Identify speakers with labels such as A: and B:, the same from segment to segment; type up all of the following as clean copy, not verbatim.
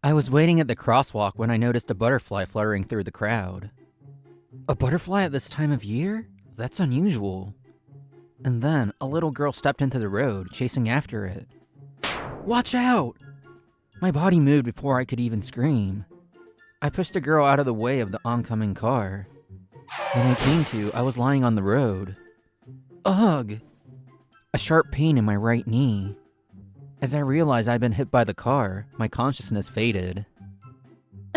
A: I was waiting at the crosswalk when I noticed a butterfly fluttering through the crowd. A butterfly at this time of year? That's unusual. And then, a little girl stepped into the road, chasing after it. Watch out! My body moved before I could even scream. I pushed the girl out of the way of the oncoming car. When I came to, I was lying on the road. Ugh! A sharp pain in my right knee. As I realized I'd been hit by the car, my consciousness faded.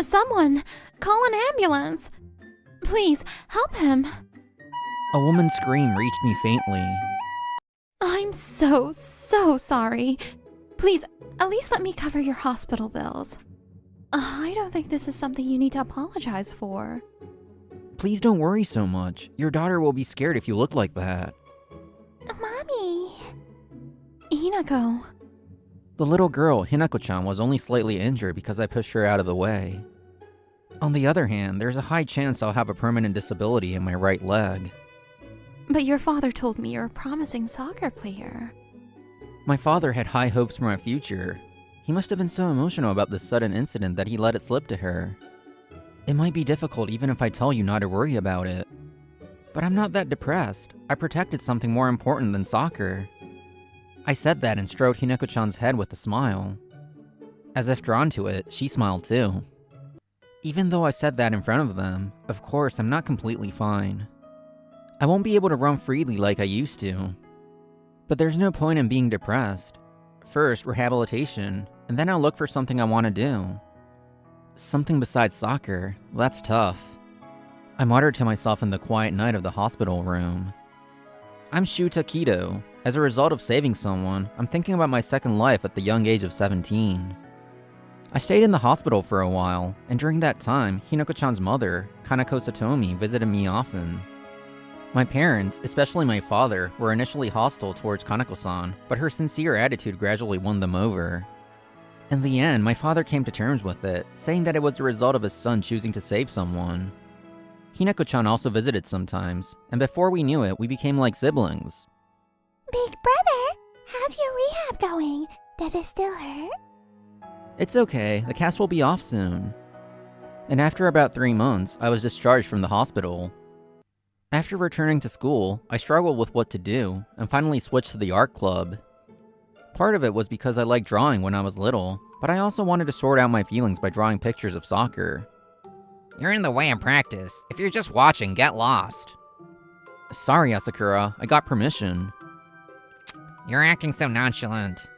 B: Someone! Call an ambulance! Please, help him!
A: A woman's scream reached me faintly.
B: I'm so sorry. Please, at least let me cover your hospital bills. I don't think this is something you need to apologize for.
A: Please don't worry so much. Your daughter will be scared if you look like that.
B: Mommy! Hinako.
A: The little girl, Hinako-chan, was only slightly injured because I pushed her out of the way. On the other hand, there's a high chance I'll have a permanent disability in my right leg.
B: But your father told me you're a promising soccer player.
A: My father had high hopes for my future. He must have been so emotional about this sudden incident that he let it slip to her. It might be difficult even if I tell you not to worry about it. But I'm not that depressed. I protected something more important than soccer. I said that and stroked Hinako-chan's head with a smile. As if drawn to it, she smiled too. Even though I said that in front of them, of course I'm not completely fine. I won't be able to run freely like I used to. But there's no point in being depressed. First, rehabilitation, and then I'll look for something I want to do. Something besides soccer, that's tough. I muttered to myself in the quiet night of the hospital room. I'm Shuta Kido. As a result of saving someone, I'm thinking about my second life at the young age of 17. I stayed in the hospital for a while, and during that time, Hinako-chan's mother, Kanako Satomi, visited me often. My parents, especially my father, were initially hostile towards Kanako-san, but her sincere attitude gradually won them over. In the end, my father came to terms with it, saying that it was the result of his son choosing to save someone. Hinako-chan also visited sometimes, and before we knew it, we became like siblings.
C: Big brother, how's your rehab going? Does it still hurt?
A: It's okay, the cast will be off soon. And after about 3 months, I was discharged from the hospital. After returning to school, I struggled with what to do, and finally switched to the art club. Part of it was because I liked drawing when I was little, but I also wanted to sort out my feelings by drawing pictures of soccer.
D: You're in the way of practice. If you're just watching, get lost.
A: Sorry, Asakura, I got permission.
D: You're acting so nonchalant.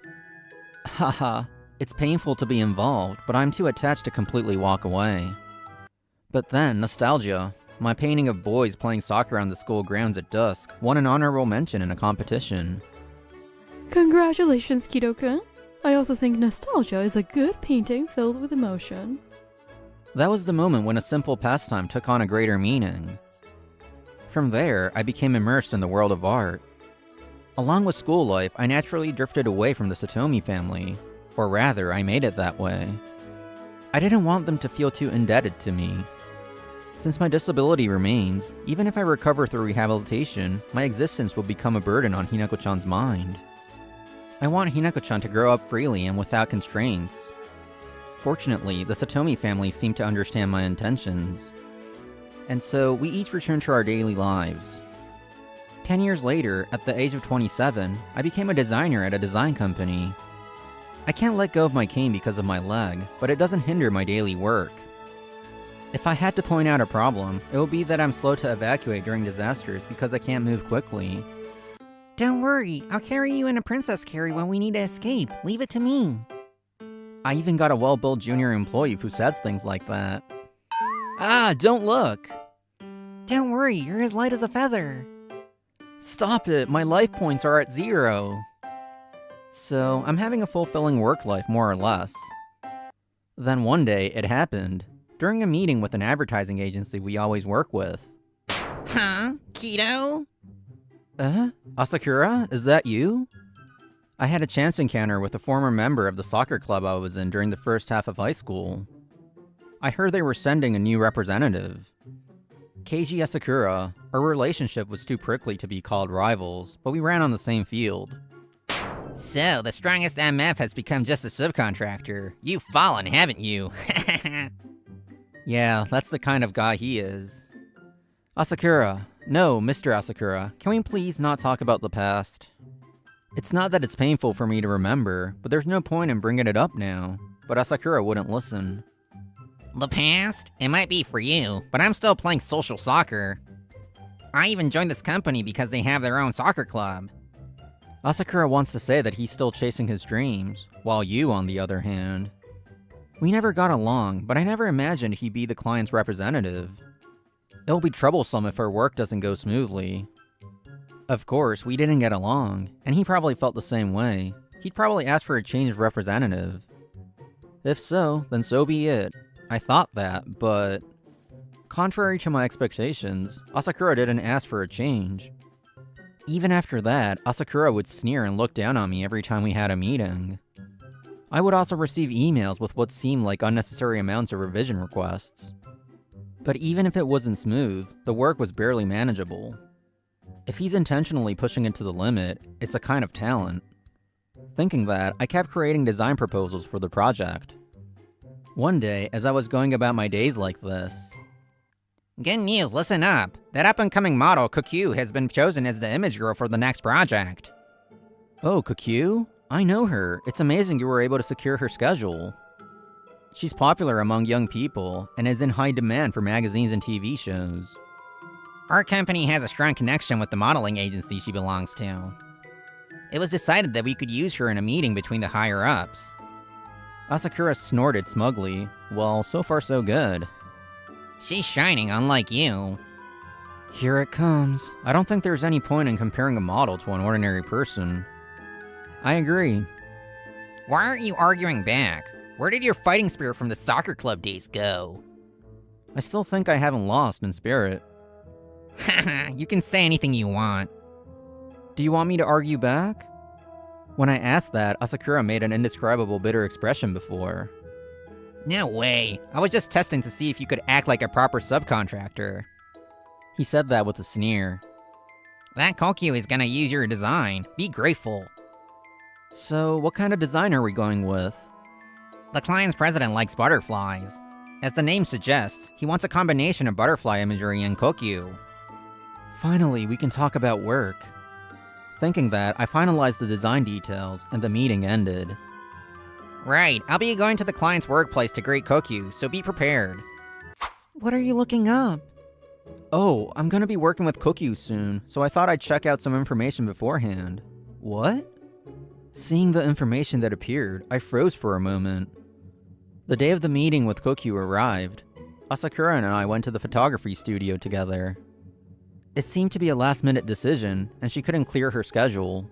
A: Haha, it's painful to be involved, but I'm too attached to completely walk away. But then, nostalgia. My painting of boys playing soccer on the school grounds at dusk won an honorable mention in a competition.
E: Congratulations, Kido-kun. I also think nostalgia is a good painting filled with emotion.
A: That was the moment when a simple pastime took on a greater meaning. From there, I became immersed in the world of art. Along with school life, I naturally drifted away from the Satomi family, or rather, I made it that way. I didn't want them to feel too indebted to me. Since my disability remains, even if I recover through rehabilitation, my existence will become a burden on Hinako-chan's mind. I want Hinako-chan to grow up freely and without constraints. Fortunately, the Satomi family seemed to understand my intentions. And so, we each returned to our daily lives. 10 years later, at the age of 27, I became a designer at a design company. I can't let go of my cane because of my leg, but it doesn't hinder my daily work. If I had to point out a problem, it would be that I'm slow to evacuate during disasters because I can't move quickly.
D: Don't worry, I'll carry you in a princess carry when we need to escape. Leave it to me.
A: I even got a well-built junior employee who says things like that. Ah, don't look!
D: Don't worry, you're as light as a feather.
A: Stop it, my life points are at 0. So, I'm having a fulfilling work life, more or less. Then one day, it happened. During a meeting with an advertising agency we always work with.
D: Huh? Kido?
A: Asakura, is that you? I had a chance encounter with a former member of the soccer club I was in during the first half of high school. I heard they were sending a new representative. Keiji Asakura. Our relationship was too prickly to be called rivals, but we ran on the same field.
D: So, the strongest MF has become just a subcontractor. You've fallen, haven't you?
A: Yeah, that's the kind of guy he is. Asakura. No, Mr. Asakura. Can we please not talk about the past? It's not that it's painful for me to remember, but there's no point in bringing it up now. But Asakura wouldn't listen.
D: The past? It might be for you, but I'm still playing social soccer. I even joined this company because they have their own soccer club.
A: Asakura wants to say that he's still chasing his dreams, while you, on the other hand. We never got along, but I never imagined he'd be the client's representative. It'll be troublesome if our work doesn't go smoothly. Of course, we didn't get along, and he probably felt the same way. He'd probably ask for a change of representative. If so, then so be it. I thought that, but... Contrary to my expectations, Asakura didn't ask for a change. Even after that, Asakura would sneer and look down on me every time we had a meeting. I would also receive emails with what seemed like unnecessary amounts of revision requests. But even if it wasn't smooth, the work was barely manageable. If he's intentionally pushing it to the limit, it's a kind of talent. Thinking that, I kept creating design proposals for the project. One day, as I was going about my days like this...
D: Good news, listen up. That up-and-coming model, Kokyu, has been chosen as the image girl for the next project.
A: Oh, Kokyu? I know her. It's amazing you were able to secure her schedule. She's popular among young people, and is in high demand for magazines and TV shows.
D: Our company has a strong connection with the modeling agency she belongs to. It was decided that we could use her in a meeting between the higher-ups.
A: Asakura snorted smugly. Well, so far so good.
D: She's shining, unlike you.
A: Here it comes. I don't think there's any point in comparing a model to an ordinary person. I agree.
D: Why aren't you arguing back? Where did your fighting spirit from the soccer club days go?
A: I still think I haven't lost in spirit.
D: Haha, you can say anything you want.
A: Do you want me to argue back? When I asked that, Asakura made an indescribable bitter expression before.
D: No way. I was just testing to see if you could act like a proper subcontractor.
A: He said that with a sneer.
D: That Kokyu is gonna use your design. Be grateful.
A: So, what kind of design are we going with?
D: The client's president likes butterflies. As the name suggests, he wants a combination of butterfly imagery and Kokyu.
A: Finally, we can talk about work. Thinking that, I finalized the design details, and the meeting ended.
D: Right, I'll be going to the client's workplace to greet Kokyu, so be prepared.
A: What are you looking up? Oh, I'm gonna be working with Kokyu soon, so I thought I'd check out some information beforehand. What? Seeing the information that appeared, I froze for a moment. The day of the meeting with Kokyu arrived. Asakura and I went to the photography studio together. It seemed to be a last-minute decision, and she couldn't clear her schedule.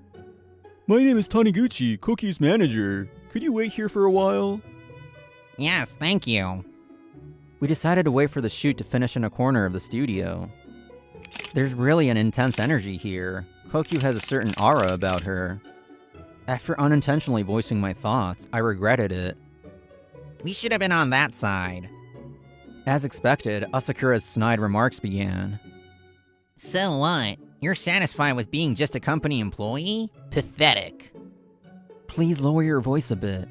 F: My name is Taniguchi, Kokyu's manager. Could you wait here for a while?
D: Yes, thank you.
A: We decided to wait for the shoot to finish in a corner of the studio. There's really an intense energy here. Kokyu has a certain aura about her. After unintentionally voicing my thoughts, I regretted it.
D: We should have been on that side.
A: As expected, Asakura's snide remarks began.
D: So what? You're satisfied with being just a company employee? Pathetic.
A: Please lower your voice a bit.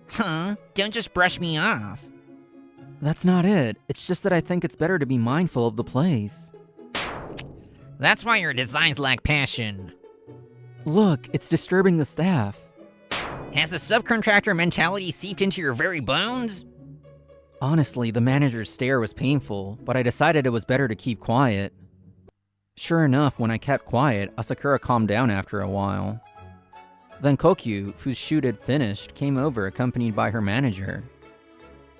D: Huh? Don't just brush me off.
A: That's not it. It's just that I think it's better to be mindful of the place.
D: That's why your designs lack passion.
A: Look, it's disturbing the staff.
D: Has the subcontractor mentality seeped into your very bones?
A: Honestly, the manager's stare was painful, but I decided it was better to keep quiet. Sure enough, when I kept quiet, Asakura calmed down after a while. Then Kokyu, whose shoot had finished, came over accompanied by her manager.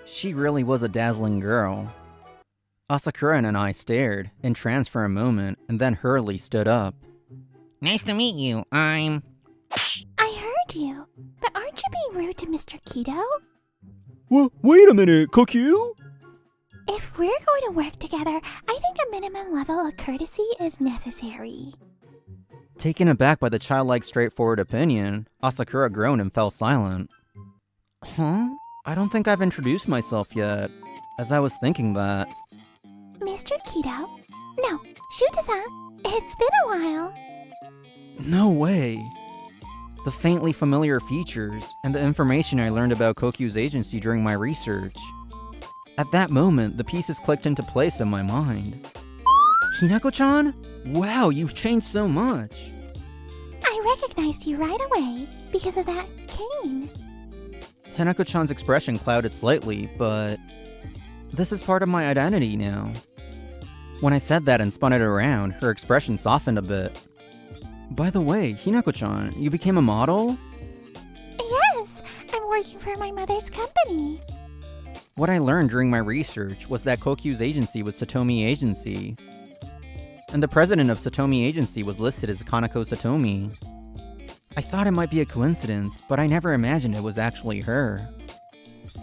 A: She really was a dazzling girl. Asakura and I stared, entranced for a moment, and then hurriedly stood up.
D: Nice to meet you. I'm...
C: I heard you, but aren't you being rude to Mr. Kido?
F: Wait a minute, Kokyu?
C: If we're going to work together, I think a minimum level of courtesy is necessary.
A: Taken aback by the childlike straightforward opinion, Asakura groaned and fell silent. Huh? I don't think I've introduced myself yet, as I was thinking that.
C: Mr. Kido? No, Shuta-san. It's been a while.
A: No way. the faintly familiar features, and the information I learned about Kokyu's agency during my research. At that moment, the pieces clicked into place in my mind. Hinako-chan? Wow, you've changed so much.
C: I recognized you right away because of that cane.
A: Hinako-chan's expression clouded slightly, but this is part of my identity now. When I said that and spun it around, her expression softened a bit. By the way, Hinako-chan, you became a model?
C: Yes, I'm working for my mother's company.
A: What I learned during my research was that Kokyu's agency was Satomi Agency, and the president of Satomi Agency was listed as Kanako Satomi. I thought it might be a coincidence, but I never imagined it was actually her.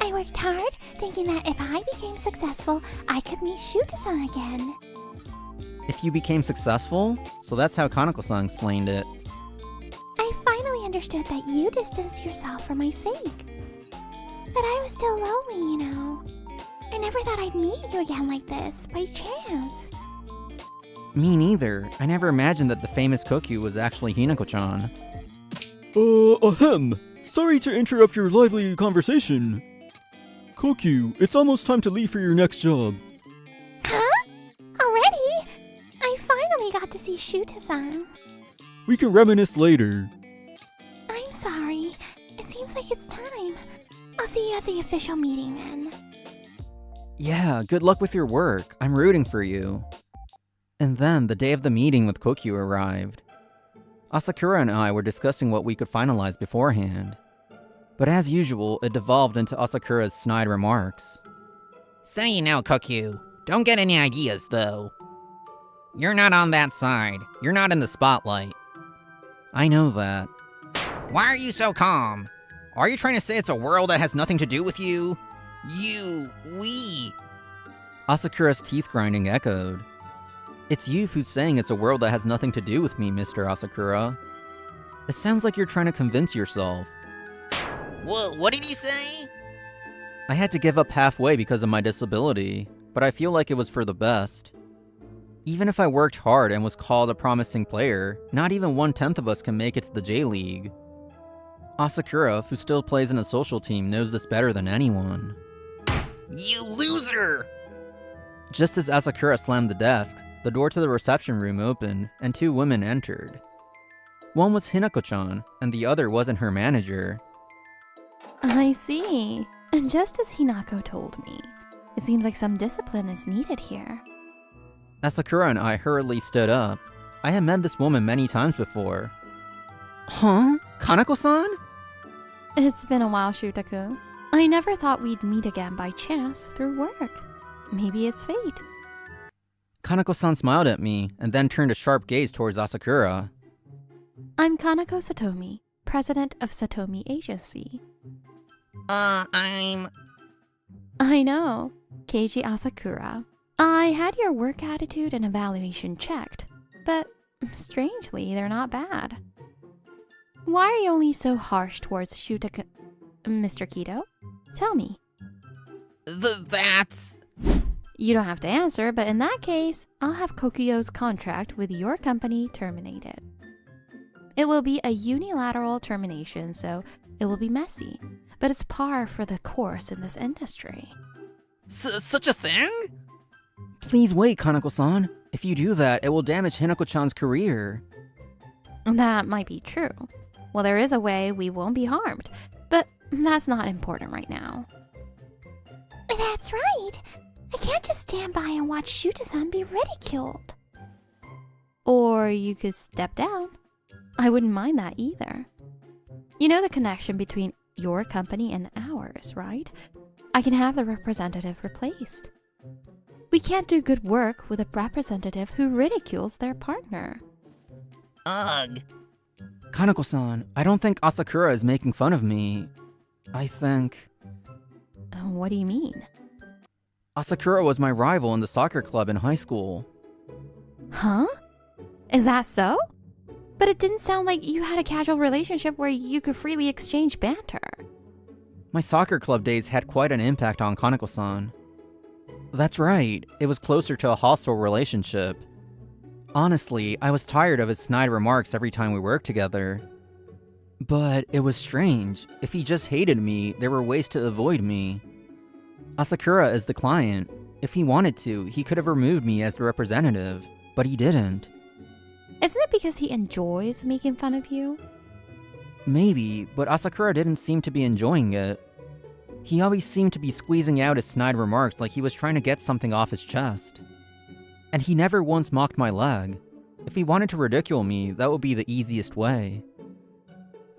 C: I worked hard, thinking that if I became successful, I could meet Shuta-san again.
A: If you became successful? So that's how Kanako-san explained it.
C: I finally understood that you distanced yourself for my sake. But I was still lonely, you know. I never thought I'd meet you again like this, by chance.
A: Me neither. I never imagined that the famous Kokyu was actually Hinako-chan.
F: Ahem. Sorry to interrupt your lively conversation. Kokyu, it's almost time to leave for your next job.
C: Huh? Already? I finally got to see Shuta-san.
F: We can reminisce later.
C: I'm sorry. It seems like it's time. I'll see you at the official meeting then.
A: Yeah, good luck with your work. I'm rooting for you. And then the day of the meeting with Kokyu arrived. Asakura and I were discussing what we could finalize beforehand. But as usual, it devolved into Asakura's snide remarks.
D: So you know, Kokyu, don't get any ideas, though. You're not on that side. You're not in the spotlight.
A: I know that.
D: Why are you so calm? Are you trying to say it's a world that has nothing to do with you? We.
A: Asakura's teeth grinding echoed. It's you who's saying it's a world that has nothing to do with me, Mr. Asakura. It sounds like you're trying to convince yourself.
D: What did you say?
A: I had to give up halfway because of my disability, but I feel like it was for the best. Even if I worked hard and was called a promising player, not even 1/10 of us can make it to the J-League. Asakura, who still plays in a social team, knows this better than anyone.
D: You loser!
A: Just as Asakura slammed the desk, the door to the reception room opened, and two women entered. One was Hinako-chan, and the other wasn't her manager.
B: I see. And just as Hinako told me, it seems like some discipline is needed here.
A: Asakura and I hurriedly stood up. I had met this woman many times before. Huh? Kanako-san?
B: It's been a while, Shutaku. I never thought we'd meet again by chance through work. Maybe it's fate.
A: Kanako-san smiled at me, and then turned a sharp gaze towards Asakura.
B: I'm Kanako Satomi, president of Satomi Agency.
D: I'm...
B: I know, Keiji Asakura. I had your work attitude and evaluation checked, but strangely, they're not bad. Why are you only so harsh towards Shutaka... Mr. Kido? Tell me.
D: That's...
B: You don't have to answer, but in that case, I'll have Kokuyo's contract with your company terminated. It will be a unilateral termination, so it will be messy, but it's par for the course in this industry.
D: Such a thing?
A: Please wait, Kanako-san. If you do that, it will damage Hinako-chan's career.
B: That might be true. Well, there is a way we won't be harmed, but that's not important right now.
C: That's right. I can't just stand by and watch Shuta-san be ridiculed.
B: Or you could step down. I wouldn't mind that either. You know the connection between your company and ours, right? I can have the representative replaced. We can't do good work with a representative who ridicules their partner.
D: Ugh.
A: Kanako-san, I don't think Asakura is making fun of me. I think...
B: What do you mean?
A: Asakura was my rival in the soccer club in high school.
B: Huh? Is that so? But it didn't sound like you had a casual relationship where you could freely exchange banter.
A: My soccer club days had quite an impact on Kanako-san. That's right, it was closer to a hostile relationship. Honestly, I was tired of his snide remarks every time we worked together. But it was strange. If he just hated me, there were ways to avoid me. Asakura is the client. If he wanted to, he could have removed me as the representative, but he didn't.
B: Isn't it because he enjoys making fun of you?
A: Maybe, but Asakura didn't seem to be enjoying it. He always seemed to be squeezing out his snide remarks like he was trying to get something off his chest. And he never once mocked my leg. If he wanted to ridicule me, that would be the easiest way.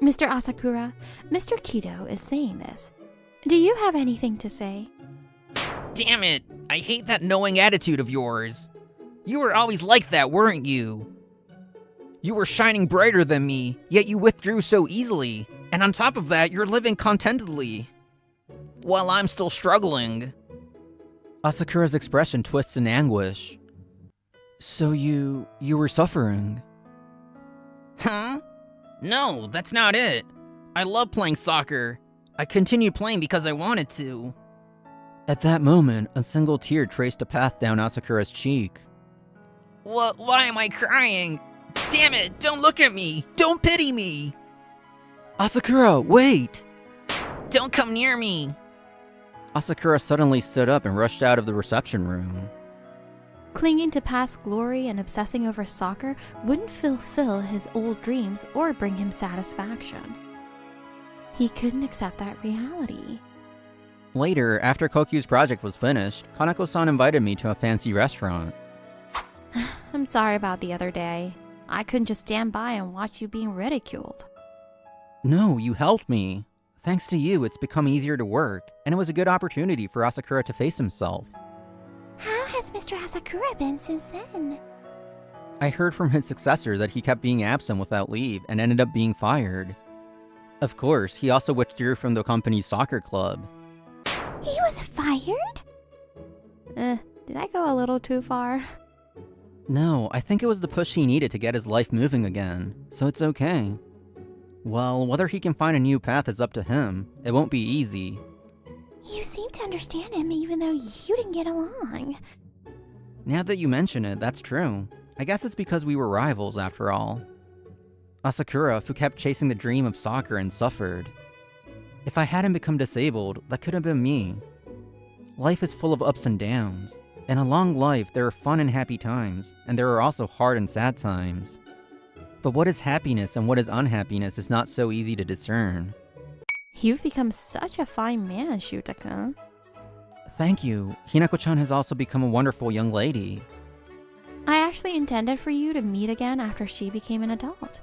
B: Mr. Asakura, Mr. Kido is saying this. Do you have anything to say?
D: Damn it! I hate that knowing attitude of yours. You were always like that, weren't you? You were shining brighter than me, yet you withdrew so easily. And on top of that, you're living contentedly. While I'm still struggling.
A: Asakura's expression twists in anguish. So you were suffering?
D: Huh? No, that's not it. I love playing soccer. I continued playing because I wanted to.
A: At that moment, a single tear traced a path down Asakura's cheek.
D: Why am I crying? Damn it, don't look at me! Don't pity me!
A: Asakura, wait!
D: Don't come near me!
A: Asakura suddenly stood up and rushed out of the reception room.
B: Clinging to past glory and obsessing over soccer wouldn't fulfill his old dreams or bring him satisfaction. He couldn't accept that reality.
A: Later, after Kokyu's project was finished, Kaneko-san invited me to a fancy restaurant.
B: I'm sorry about the other day. I couldn't just stand by and watch you being ridiculed.
A: No, you helped me. Thanks to you, it's become easier to work, and it was a good opportunity for Asakura to face himself.
C: How has Mr. Asakura been since then?
A: I heard from his successor that he kept being absent without leave and ended up being fired. Of course, he also withdrew from the company's soccer club.
C: He was fired?
B: Did I go a little too far?
A: No, I think it was the push he needed to get his life moving again, so it's okay. Well, whether he can find a new path is up to him. It won't be easy.
C: You seem to understand him even though you didn't get along.
A: Now that you mention it, that's true. I guess it's because we were rivals after all. Asakura, who kept chasing the dream of soccer and suffered. If I hadn't become disabled, that could have been me. Life is full of ups and downs. In a long life, there are fun and happy times, and there are also hard and sad times. But what is happiness and what is unhappiness is not so easy to discern.
B: You've become such a fine man, Shutaka.
A: Thank you. Hinako-chan has also become a wonderful young lady.
B: I actually intended for you to meet again after she became an adult.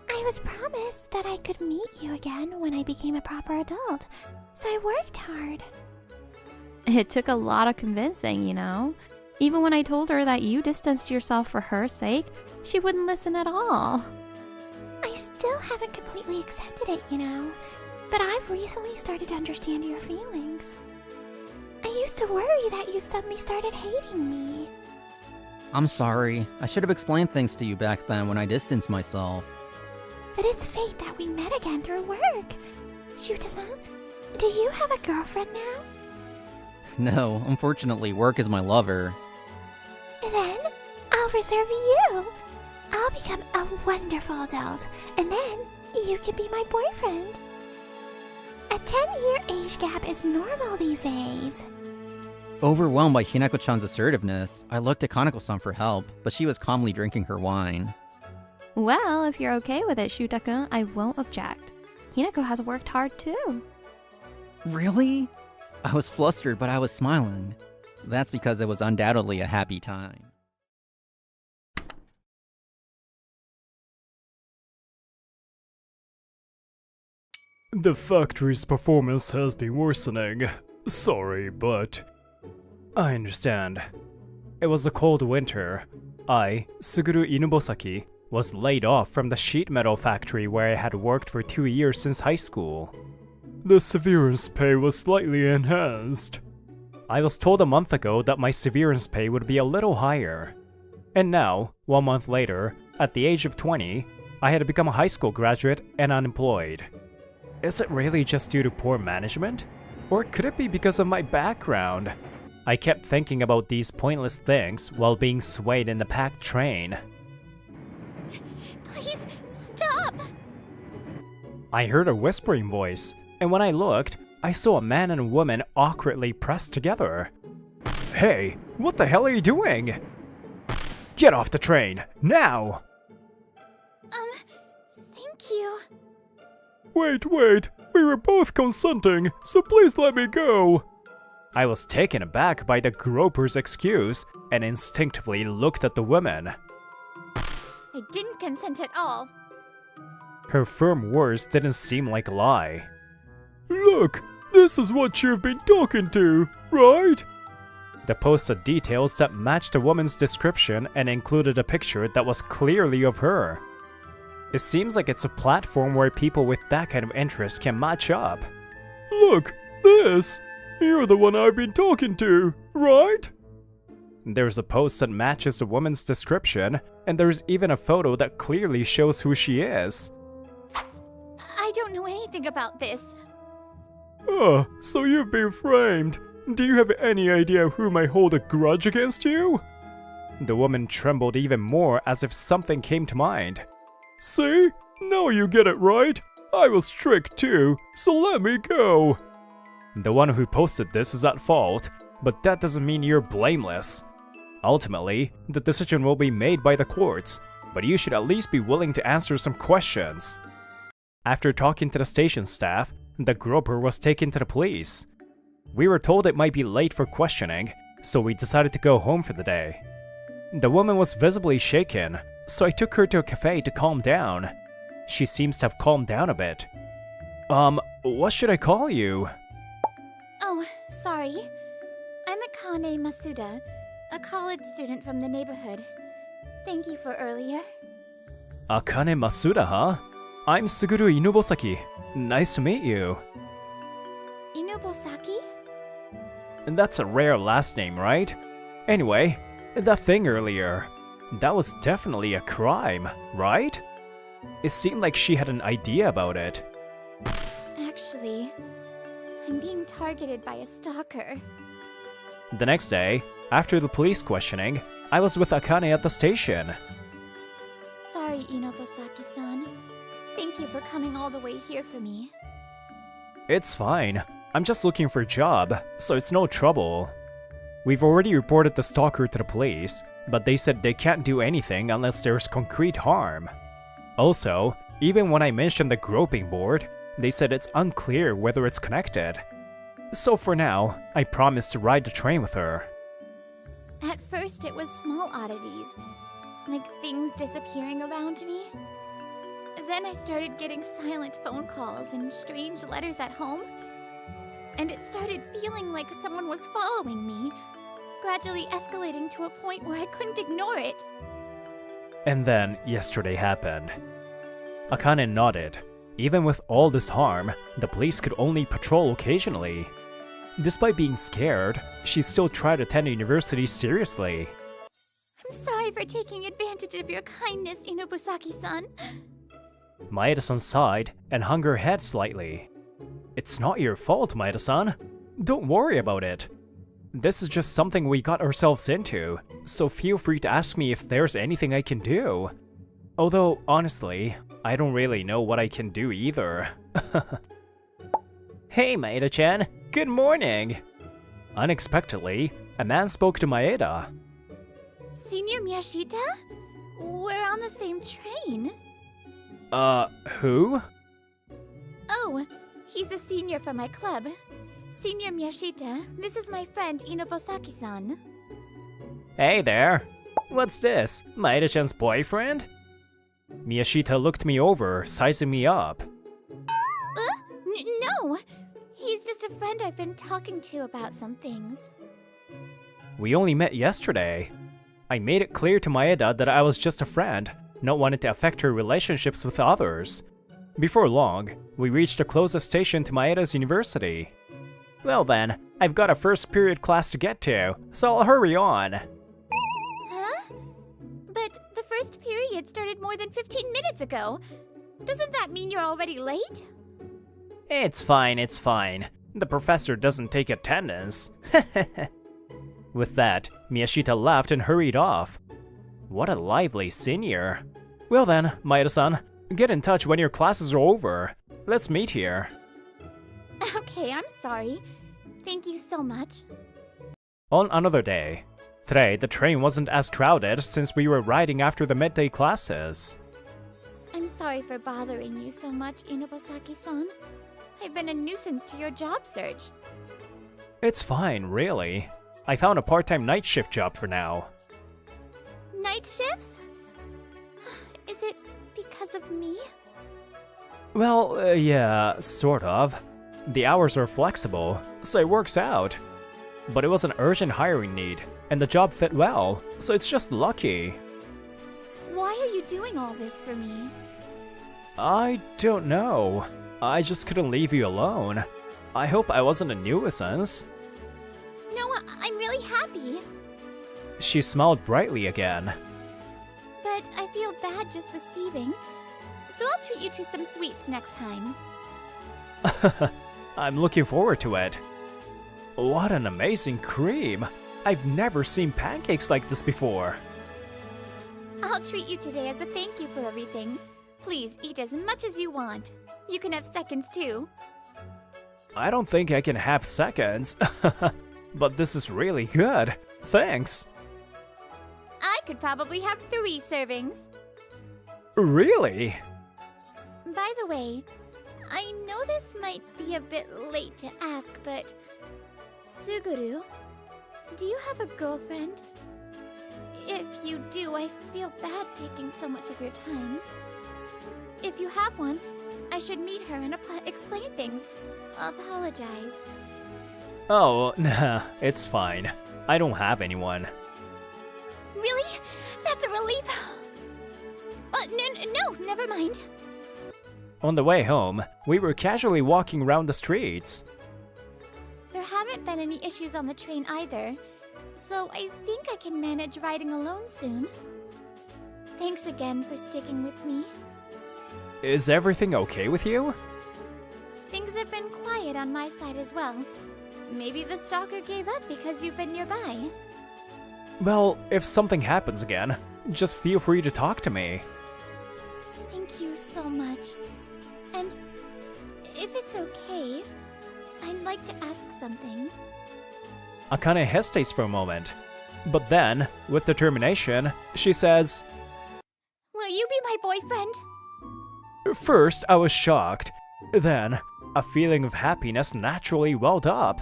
C: I was promised that I could meet you again when I became a proper adult, so I worked hard.
B: It took a lot of convincing, you know. Even when I told her that you distanced yourself for her sake, she wouldn't listen at all.
C: I still haven't completely accepted it, you know, but I've recently started to understand your feelings. I used to worry that you suddenly started hating me.
A: I'm sorry. I should have explained things to you back then when I distanced myself.
C: But it's fate that we met again through work. Shuta-san, do you have a girlfriend now?
A: No, unfortunately, work is my lover.
C: Then, I'll reserve you. I'll become a wonderful adult, and then you can be my boyfriend. A 10-year age gap is normal these days.
A: Overwhelmed by Hinako-chan's assertiveness, I looked at Kaneko-san for help, but she was calmly drinking her wine.
B: Well, if you're okay with it, Shutaka, I won't object. Hinako has worked hard too.
A: Really? I was flustered, but I was smiling. That's because it was undoubtedly a happy time.
F: The factory's performance has been worsening. Sorry, but... I understand. It was a cold winter. I, Suguru Inubosaki, was laid off from the sheet metal factory where I had worked for 2 years since high school. The severance pay was slightly enhanced. I was told a month ago that my severance pay would be a little higher. And now, 1 month later, at the age of 20, I had become a high school graduate and unemployed. Is it really just due to poor management? Or could it be because of my background? I kept thinking about these pointless things while being swayed in the packed train.
C: Please, stop!
F: I heard a whispering voice, and when I looked, I saw a man and a woman awkwardly pressed together. Hey, what the hell are you doing? Get off the train, now!
C: Thank you.
F: Wait, we were both consenting, so please let me go. I was taken aback by the groper's excuse and instinctively looked at the woman.
C: I didn't consent at all.
F: Her firm words didn't seem like a lie. Look, this is what you've been talking to, right? The post had details that matched the woman's description and included a picture that was clearly of her. It seems like it's a platform where people with that kind of interest can match up. Look, this! You're the one I've been talking to, right? There's a post that matches the woman's description, and there's even a photo that clearly shows who she is.
C: I don't know anything about this.
F: Oh, so you've been framed. Do you have any idea who might hold a grudge against you? The woman trembled even more as if something came to mind. See? Now you get it right. I was tricked too, so let me go. The one who posted this is at fault, but that doesn't mean you're blameless. Ultimately, the decision will be made by the courts, but you should at least be willing to answer some questions. After talking to the station staff, the groper was taken to the police. We were told it might be late for questioning, so we decided to go home for the day. The woman was visibly shaken, so I took her to a cafe to calm down. She seems to have calmed down a bit. What should I call you?
C: Oh, sorry. I'm Akane Masuda, a college student from the neighborhood. Thank you for earlier.
F: Akane Masuda, huh? I'm Suguru Inobosaki. Nice to meet you.
C: Inobosaki?
F: That's a rare last name, right? Anyway, that thing earlier, that was definitely a crime, right? It seemed like she had an idea about it.
C: Actually, I'm being targeted by a stalker.
F: The next day, after the police questioning, I was with Akane at the station.
C: Sorry, Inobosaki-san. Thank you for coming all the way here for me.
F: It's fine. I'm just looking for a job, so it's no trouble. We've already reported the stalker to the police, but they said they can't do anything unless there's concrete harm. Also, even when I mentioned the groping board, they said it's unclear whether it's connected. So for now, I promised to ride the train with her.
C: At first, it was small oddities, like things disappearing around me. Then I started getting silent phone calls and strange letters at home. And it started feeling like someone was following me, gradually escalating to a point where I couldn't ignore it.
F: And then yesterday happened. Akane nodded. Even with all this harm, the police could only patrol occasionally. Despite being scared, she still tried to attend university seriously.
C: I'm sorry for taking advantage of your kindness, Inobosaki-san.
F: Maeda-san sighed and hung her head slightly. It's not your fault, Maeda-san. Don't worry about it. This is just something we got ourselves into, so feel free to ask me if there's anything I can do. Although, honestly, I don't really know what I can do either. Hey, Maeda-chan. Good morning. Unexpectedly, a man spoke to Maeda.
C: Senior Miyashita? We're on the same train.
F: Who?
C: Oh, he's a senior from my club. Senior Miyashita, this is my friend Inobosaki-san.
F: Hey there. What's this? Maeda-chan's boyfriend? Miyashita looked me over, sizing me up.
C: No! He's just a friend I've been talking to about some things.
F: We only met yesterday. I made it clear to Maeda that I was just a friend, not wanting to affect her relationships with others. Before long, we reached the closest station to Maeda's university. Well then, I've got a first period class to get to, so I'll hurry on.
C: Huh? But the first period started more than 15 minutes ago. Doesn't that mean you're already late?
F: It's fine, it's fine. The professor doesn't take attendance. With that, Miyashita laughed and hurried off. What a lively senior. Well then, Maeda-san, get in touch when your classes are over. Let's meet here.
C: Okay, I'm sorry. Thank you so much.
F: On another day. Today, the train wasn't as crowded since we were riding after the midday classes.
C: I'm sorry for bothering you so much, Inobosaki-san. I've been a nuisance to your job search.
F: It's fine, really. I found a part-time night shift job for now.
C: Night shifts? Is it because of me?
F: Well, yeah, sort of. The hours are flexible, so it works out. But it was an urgent hiring need, and the job fit well, so it's just lucky.
C: Why are you doing all this for me?
F: I don't know. I just couldn't leave you alone. I hope I wasn't a nuisance.
C: No, I'm really happy.
F: She smiled brightly again.
C: But I feel bad just receiving. So I'll treat you to some sweets next time.
F: I'm looking forward to it. What an amazing cream! I've never seen pancakes like this before.
C: I'll treat you today as a thank you for everything. Please eat as much as you want. You can have seconds too.
F: I don't think I can have seconds. But this is really good. Thanks.
C: I could probably have 3 servings.
F: Really?
C: By the way, I know this might be a bit late to ask, but Suguru, do you have a girlfriend? If you do, I feel bad taking so much of your time. If you have one, I should meet her and explain things. Apologize.
F: Oh, nah, it's fine. I don't have anyone.
C: Really? That's a relief. No, never mind.
F: On the way home, we were casually walking around the streets.
C: There haven't been any issues on the train either, so I think I can manage riding alone soon. Thanks again for sticking with me.
F: Is everything okay with you?
C: Things have been quiet on my side as well. Maybe the stalker gave up because you've been nearby.
F: Well, if something happens again, just feel free to talk to me.
C: Thank you so much. And if it's okay, I'd like to ask something.
F: Akane hesitates for a moment, but then, with determination, she says,
C: Will you be my boyfriend?
F: First, I was shocked. Then, a feeling of happiness naturally welled up.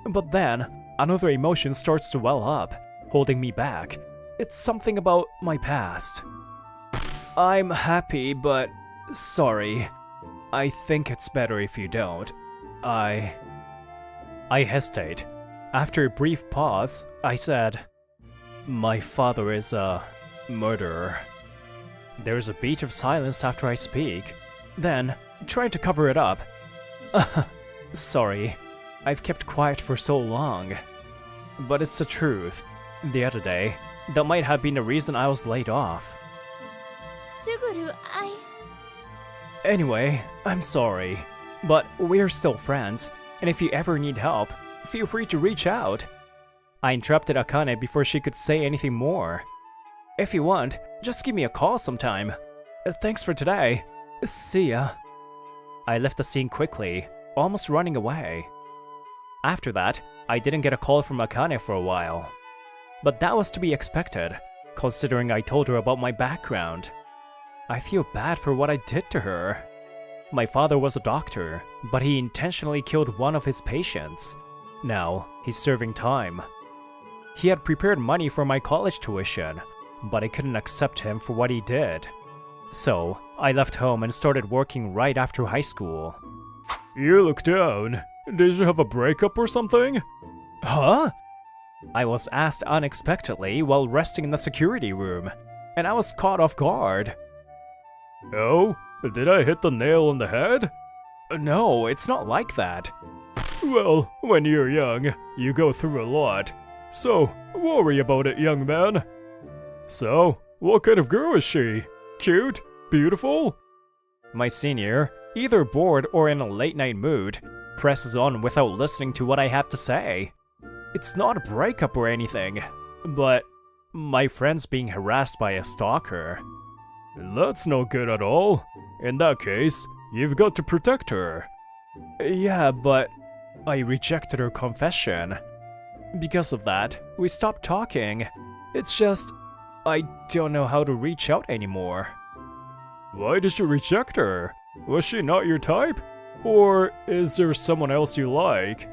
F: But then, another emotion starts to well up, holding me back. It's something about my past. I'm happy, but sorry. I think it's better if you don't. I hesitate. After a brief pause, I said, My father is a murderer. There's a beat of silence after I speak. Then, trying to cover it up. Sorry, I've kept quiet for so long. But it's the truth. The other day, that might have been the reason I was laid off.
C: Suguru,
F: Anyway, I'm sorry. But we're still friends, and if you ever need help, feel free to reach out. I interrupted Akane before she could say anything more. If you want, just give me a call sometime. Thanks for today. See ya. I left the scene quickly, almost running away. After that, I didn't get a call from Akane for a while. But that was to be expected, considering I told her about my background. I feel bad for what I did to her. My father was a doctor, but he intentionally killed one of his patients. Now, he's serving time. He had prepared money for my college tuition, but I couldn't accept him for what he did. So, I left home and started working right after high school. You look down. Did you have a breakup or something? Huh? I was asked unexpectedly while resting in the security room, and I was caught off guard. Oh? Did I hit the nail on the head? No, it's not like that. Well, when you're young, you go through a lot. So, worry about it, young man. So, what kind of girl is she? Cute? Beautiful? My senior, either bored or in a late-night mood, presses on without listening to what I have to say. It's not a breakup or anything, but my friend's being harassed by a stalker. That's no good at all. In that case, You've got to protect her. Yeah, but I rejected her confession. Because of that, we stopped talking. It's just, I don't know how to reach out anymore. Why did you reject her? Was she not your type? Or is there someone else you like?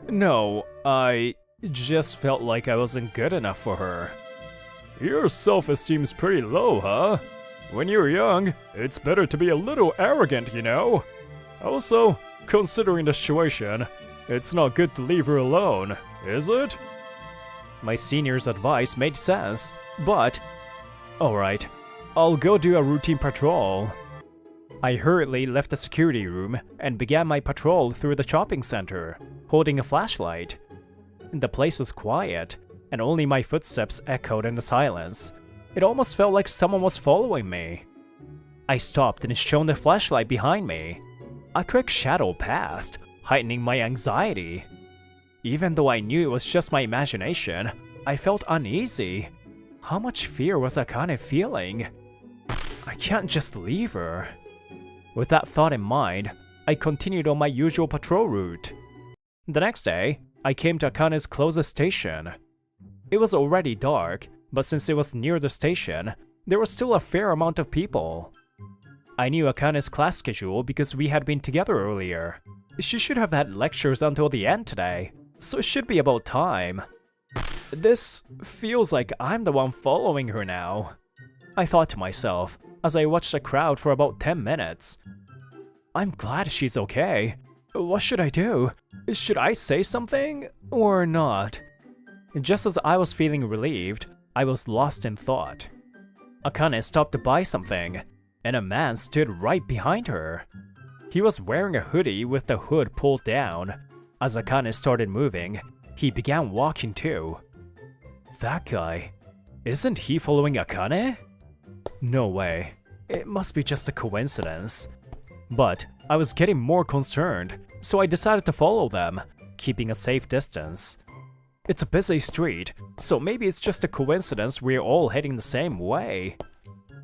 F: No, I just felt like I wasn't good enough for her. Your self-esteem's pretty low, huh? When you're young, it's better to be a little arrogant, you know? Also, considering the situation, it's not good to leave her alone, is it? My senior's advice made sense, but... Alright, I'll go do a routine patrol. I hurriedly left the security room and began my patrol through the shopping center, holding a flashlight. The place was quiet, and only my footsteps echoed in the silence. It almost felt like someone was following me. I stopped and shone the flashlight behind me. A quick shadow passed, heightening my anxiety. Even though I knew it was just my imagination, I felt uneasy. How much fear was Akane feeling? I can't just leave her. With that thought in mind, I continued on my usual patrol route. The next day, I came to Akane's closest station. It was already dark, but since it was near the station, there was still a fair amount of people. I knew Akane's class schedule because we had been together earlier. She should have had lectures until the end today, so it should be about time. This feels like I'm the one following her now, I thought to myself as I watched the crowd for about 10 minutes. I'm glad she's okay. What should I do? Should I say something or not? Just as I was feeling relieved, I was lost in thought. Akane stopped to buy something, and a man stood right behind her. He was wearing a hoodie with the hood pulled down. As Akane started moving, he began walking too. That guy, isn't he following Akane? No way, it must be just a coincidence. But I was getting more concerned, so I decided to follow them, keeping a safe distance. It's a busy street, so maybe it's just a coincidence we're all heading the same way.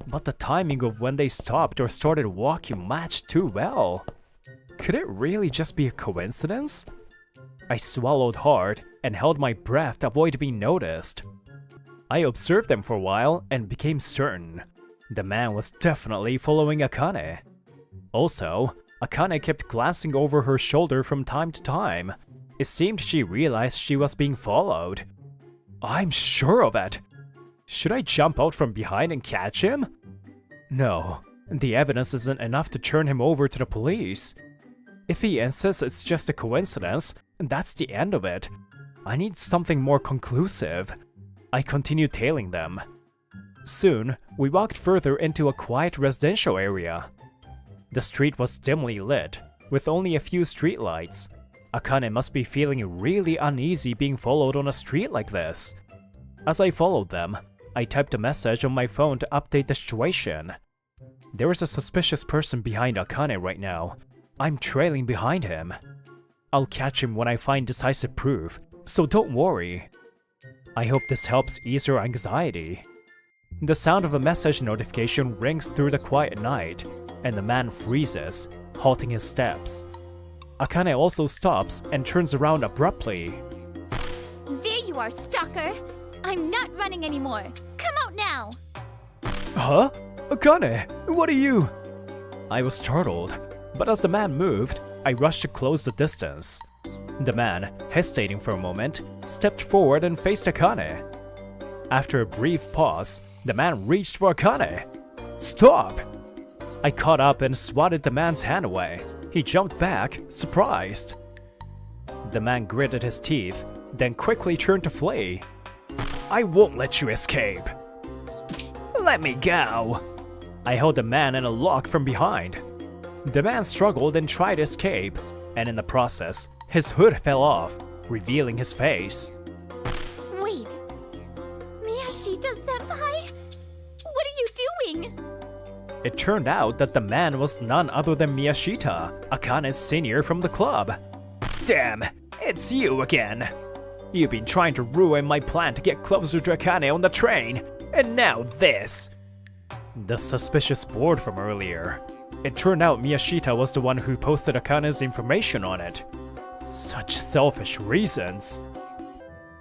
F: But the timing of when they stopped or started walking matched too well. Could it really just be a coincidence? I swallowed hard and held my breath to avoid being noticed. I observed them for a while and became certain. The man was definitely following Akane. Also, Akane kept glancing over her shoulder from time to time. It seemed she realized she was being followed. I'm sure of it! Should I jump out from behind and catch him? No, the evidence isn't enough to turn him over to the police. If he insists it's just a coincidence, that's the end of it. I need something more conclusive. I continued tailing them. Soon, we walked further into a quiet residential area. The street was dimly lit, with only a few streetlights. Akane must be feeling really uneasy being followed on a street like this. As I followed them, I typed a message on my phone to update the situation. There is a suspicious person behind Akane right now. I'm trailing behind him. I'll catch him when I find decisive proof, so don't worry. I hope this helps ease her anxiety. The sound of a message notification rings through the quiet night, and the man freezes, halting his steps. Akane also stops and turns around abruptly.
C: There you are, stalker! I'm not running anymore! Come out now!
F: Huh? Akane, what are you? I was startled, but as the man moved, I rushed to close the distance. The man, hesitating for a moment, stepped forward and faced Akane. After a brief pause, the man reached for Akane. Stop! I caught up and swatted the man's hand away. He jumped back, surprised. The man gritted his teeth, then quickly turned to flee. I won't let you escape. Let me go. I held the man in a lock from behind. The man struggled and tried to escape, and in the process, his hood fell off, revealing his face.
C: Wait! Miyashita-senpai? What are you doing?
F: It turned out that the man was none other than Miyashita, Akane's senior from the club. Damn, it's you again. You've been trying to ruin my plan to get closer to Akane on the train, and now this. The suspicious board from earlier. It turned out Miyashita was the one who posted Akane's information on it. Such selfish reasons.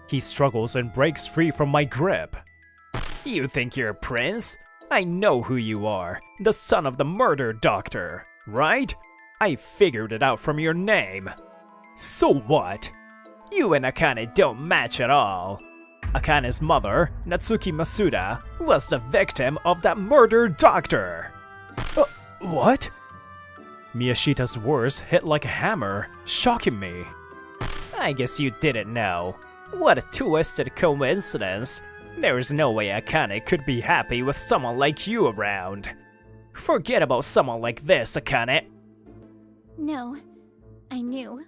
F: He struggles and breaks free from my grip. You think you're a prince? I know who you are, the son of the murder doctor, right? I figured it out from your name. So what? You and Akane don't match at all. Akane's mother, Natsuki Masuda, was the victim of that murder doctor. What? Miyashita's words hit like a hammer, shocking me. I guess you didn't know. What a twisted coincidence. There is no way Akane could be happy with someone like you around. Forget about someone like this, Akane.
G: No, I knew.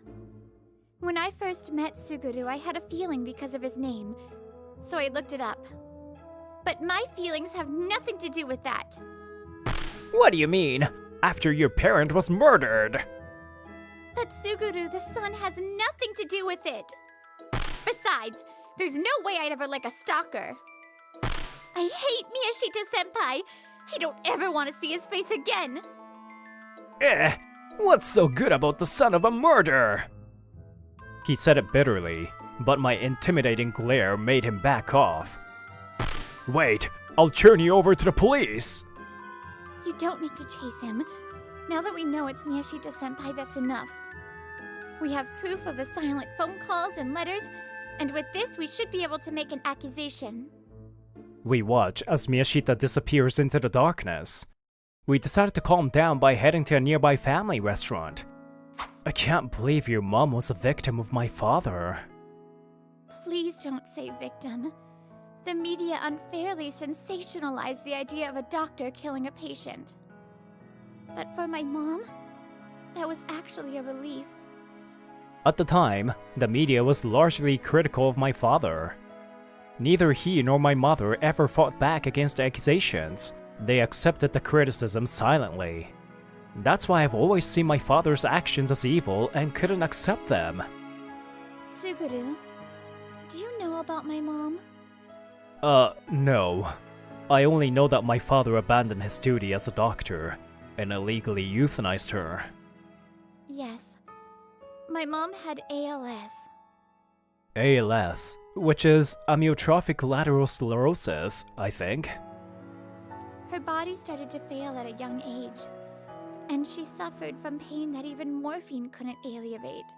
G: When I first met Suguru, I had a feeling because of his name, so I looked it up. But my feelings have nothing to do with that.
F: What do you mean? After your parent was murdered?
G: But Suguru, the son, has nothing to do with it. Besides, there's no way I'd ever like a stalker. I hate Miyashita-senpai. I don't ever want to see his face again.
F: What's so good about the son of a murderer? He said it bitterly, but my intimidating glare made him back off. Wait, I'll turn you over to the police.
G: You don't need to chase him. Now that we know it's Miyashita-senpai, that's enough. We have proof of the silent phone calls and letters, and with this, we should be able to make an accusation.
F: We watch as Miyashita disappears into the darkness. We decided to calm down by heading to a nearby family restaurant. I can't believe your mom was a victim of my father.
G: Please don't say victim. The media unfairly sensationalized the idea of a doctor killing a patient. But for my mom, that was actually a relief.
F: At the time, the media was largely critical of my father. Neither he nor my mother ever fought back against the accusations. They accepted the criticism silently. That's why I've always seen my father's actions as evil and couldn't accept them.
G: Suguru, do you know about my mom?
F: No. I only know that my father abandoned his duty as a doctor and illegally euthanized her.
G: Yes. My mom had ALS.
F: ALS, which is amyotrophic lateral sclerosis, I think.
G: Her body started to fail at a young age, and she suffered from pain that even morphine couldn't alleviate.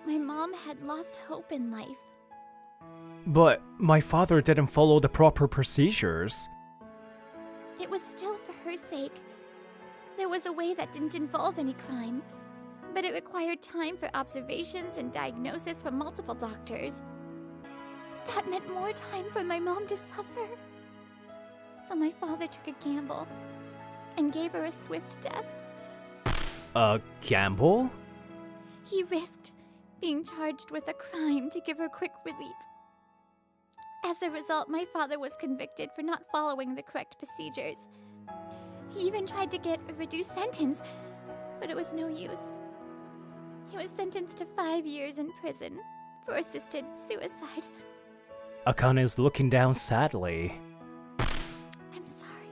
G: My mom had lost hope in life.
F: But my father didn't follow the proper procedures.
G: It was still for her sake. There was a way that didn't involve any crime, but it required time for observations and diagnosis from multiple doctors. That meant more time for my mom to suffer. So my father took a gamble and gave her a swift death.
F: A gamble?
G: He risked being charged with a crime to give her quick relief. As a result, my father was convicted for not following the correct procedures. He even tried to get a reduced sentence, but it was no use. He was sentenced to 5 years in prison for assisted suicide.
F: Akane is looking down sadly.
G: I'm sorry.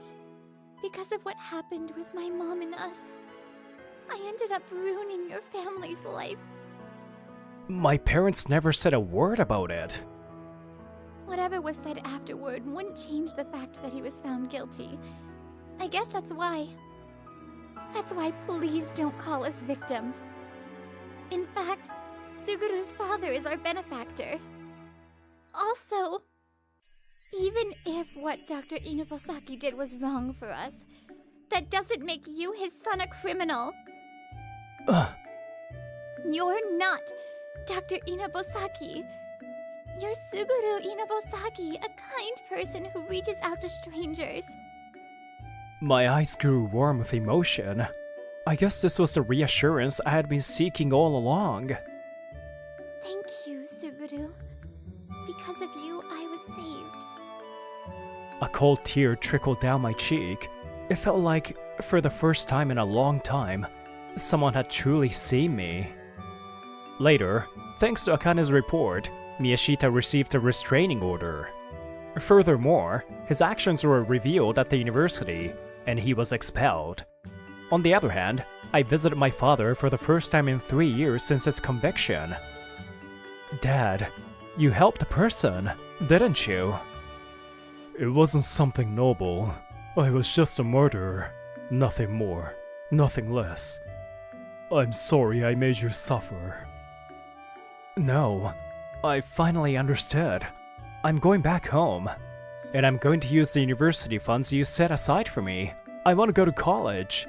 G: Because of what happened with my mom and us, I ended up ruining your family's life.
F: My parents never said a word about it.
G: Whatever was said afterward wouldn't change the fact that he was found guilty. I guess that's why. That's why please don't call us victims. In fact, Suguru's father is our benefactor. Also, even if what Dr. Inobosaki did was wrong for us, that doesn't make you, his son, a criminal. You're not Dr. Inobosaki. You're Suguru Inobosaki, a kind person who reaches out to strangers.
F: My eyes grew warm with emotion. I guess this was the reassurance I had been seeking all along.
G: Thank you, Suguru. Because of you, I was saved.
F: A cold tear trickled down my cheek. It felt like, for the first time in a long time, someone had truly seen me. Later, thanks to Akane's report, Miyashita received a restraining order. Furthermore, his actions were revealed at the university, and he was expelled. On the other hand, I visited my father for the first time in 3 years since his conviction. Dad, you helped a person, didn't you? It wasn't something noble. I was just a murderer. Nothing more, nothing less. I'm sorry I made you suffer. No, I finally understood. I'm going back home. And I'm going to use the university funds you set aside for me. I want to go to college.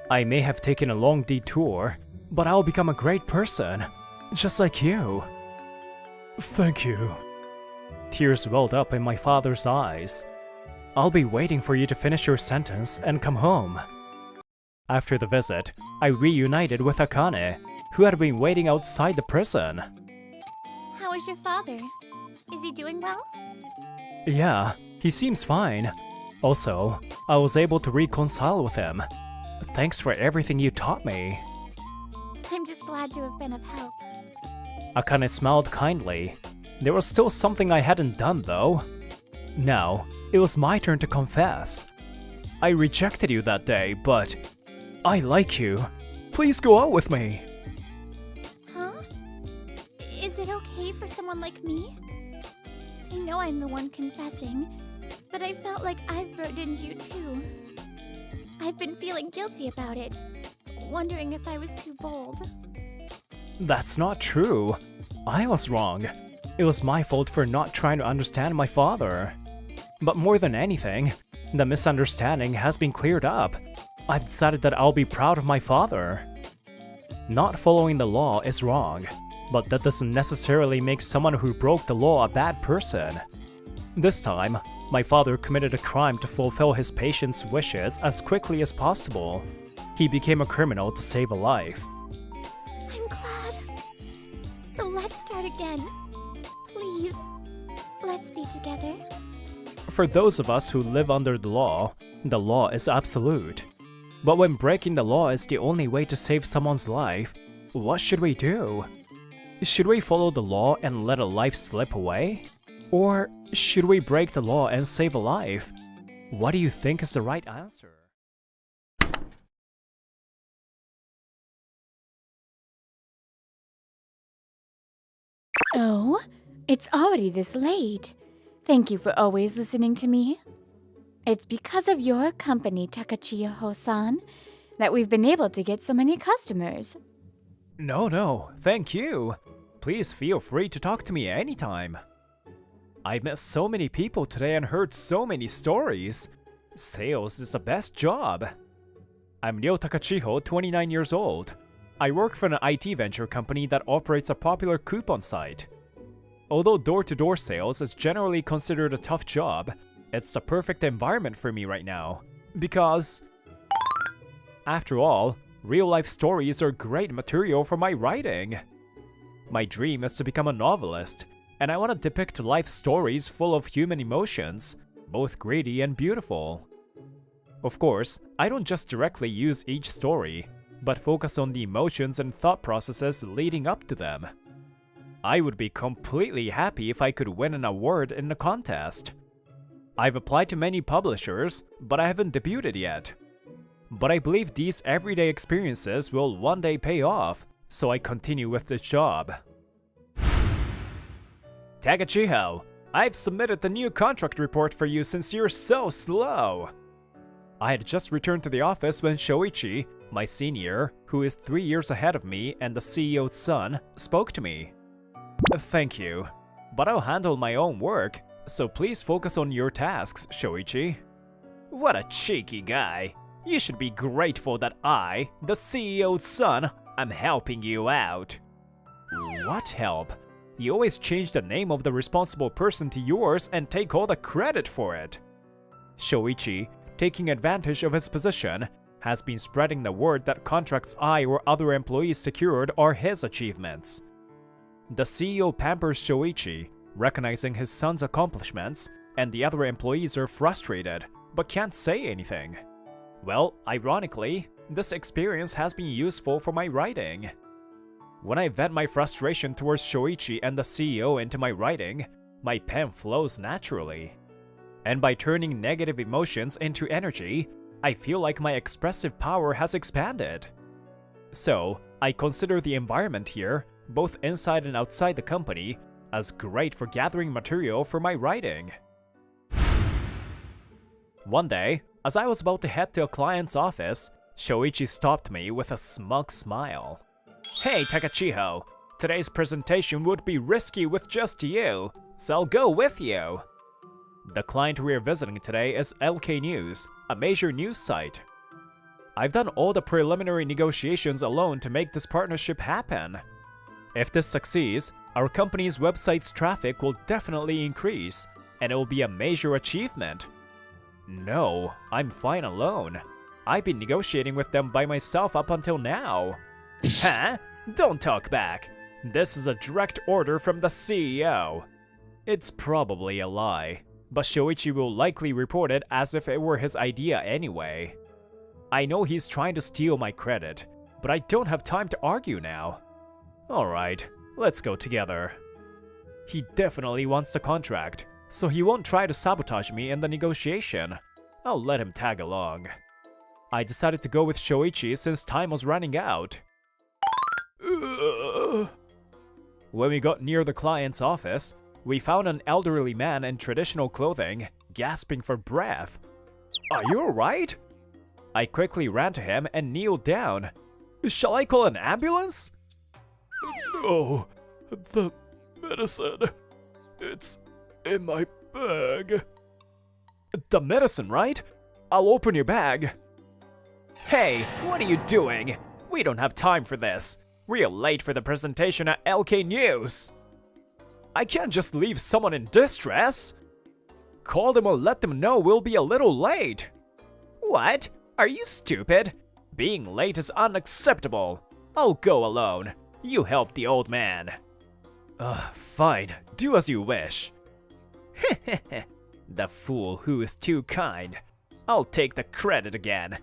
F: I may have taken a long detour, but I'll become a great person, just like you. Thank you. Tears welled up in my father's eyes. I'll be waiting for you to finish your sentence and come home. After the visit, I reunited with Akane, who had been waiting outside the prison.
G: How is your father? Is he doing well?
F: Yeah, he seems fine. Also, I was able to reconcile with him. Thanks for everything you taught me.
G: I'm just glad to have been of help.
F: Akane smiled kindly. There was still something I hadn't done, though. Now, it was my turn to confess. I rejected you that day, but I like you. Please go out with me.
G: Huh? Is it okay for someone like me? I know I'm the one confessing, but I felt like I've burdened you too. I've been feeling guilty about it, wondering if I was too bold.
F: That's not true. I was wrong. It was my fault for not trying to understand my father. But more than anything, the misunderstanding has been cleared up. I've decided that I'll be proud of my father. Not following the law is wrong, but that doesn't necessarily make someone who broke the law a bad person. This time, my father committed a crime to fulfill his patient's wishes as quickly as possible. He became a criminal to save a life.
G: I'm glad. So let's start again. Please, let's be together.
F: For those of us who live under the law is absolute. But when breaking the law is the only way to save someone's life, what should we do? Should we follow the law and let a life slip away? Or should we break the law and save a life? What do you think is the right answer?
H: Oh, it's already this late. Thank you for always listening to me. It's because of your company, Takachiho-san, that we've been able to get so many customers.
F: No, thank you. Please feel free to talk to me anytime. I've met so many people today and heard so many stories. Sales is the best job. I'm Ryo Takachiho, 29 years old. I work for an IT venture company that operates a popular coupon site. Although door-to-door sales is generally considered a tough job, it's the perfect environment for me right now. Because, after all, real-life stories are great material for my writing. My dream is to become a novelist, and I want to depict life stories full of human emotions, both greedy and beautiful. Of course, I don't just directly use each story, but focus on the emotions and thought processes leading up to them. I would be completely happy if I could win an award in the contest. I've applied to many publishers, but I haven't debuted yet. But I believe these everyday experiences will one day pay off, so I continue with this job. Takachiho, I've submitted the new contract report for you since you're so slow. I had just returned to the office when Shoichi, my senior, who is 3 years ahead of me and the CEO's son, spoke to me. Thank you, but I'll handle my own work, so please focus on your tasks, Shoichi. What a cheeky guy. You should be grateful that I, the CEO's son, am helping you out. What help? You always change the name of the responsible person to yours and take all the credit for it. Shoichi, taking advantage of his position, has been spreading the word that contracts I or other employees secured are his achievements. The CEO pampers Shoichi, recognizing his son's accomplishments, and the other employees are frustrated, but can't say anything. Well, ironically, this experience has been useful for my writing. When I vent my frustration towards Shoichi and the CEO into my writing, my pen flows naturally. And by turning negative emotions into energy, I feel like my expressive power has expanded. So, I consider the environment here, both inside and outside the company, as great for gathering material for my writing. One day, as I was about to head to a client's office, Shoichi stopped me with a smug smile. "Hey Takachiho, today's presentation would be risky with just you, so I'll go with you." The client we're visiting today is LK News, a major news site. I've done all the preliminary negotiations alone to make this partnership happen. If this succeeds, our company's website's traffic will definitely increase, and it will be a major achievement. No, I'm fine alone. I've been negotiating with them by myself up until now. Huh? Don't talk back. This is a direct order from the CEO. It's probably a lie, but Shoichi will likely report it as if it were his idea anyway. I know he's trying to steal my credit, but I don't have time to argue now. Alright, let's go together. He definitely wants the contract, so he won't try to sabotage me in the negotiation. I'll let him tag along. I decided to go with Shoichi since time was running out. When we got near the client's office, we found an elderly man in traditional clothing, gasping for breath. "Are you alright?" I quickly ran to him and kneeled down. "Shall I call an ambulance?" "No, the medicine. It's in my bag." "The medicine, right? I'll open your bag." "Hey, what are you doing? We don't have time for this. We're late for the presentation at LK News." "I can't just leave someone in distress." "Call them or let them know we'll be a little late." "What? Are you stupid? Being late is unacceptable. I'll go alone. You help the old man." Fine. Do as you wish." The fool who is too kind. I'll take the credit again.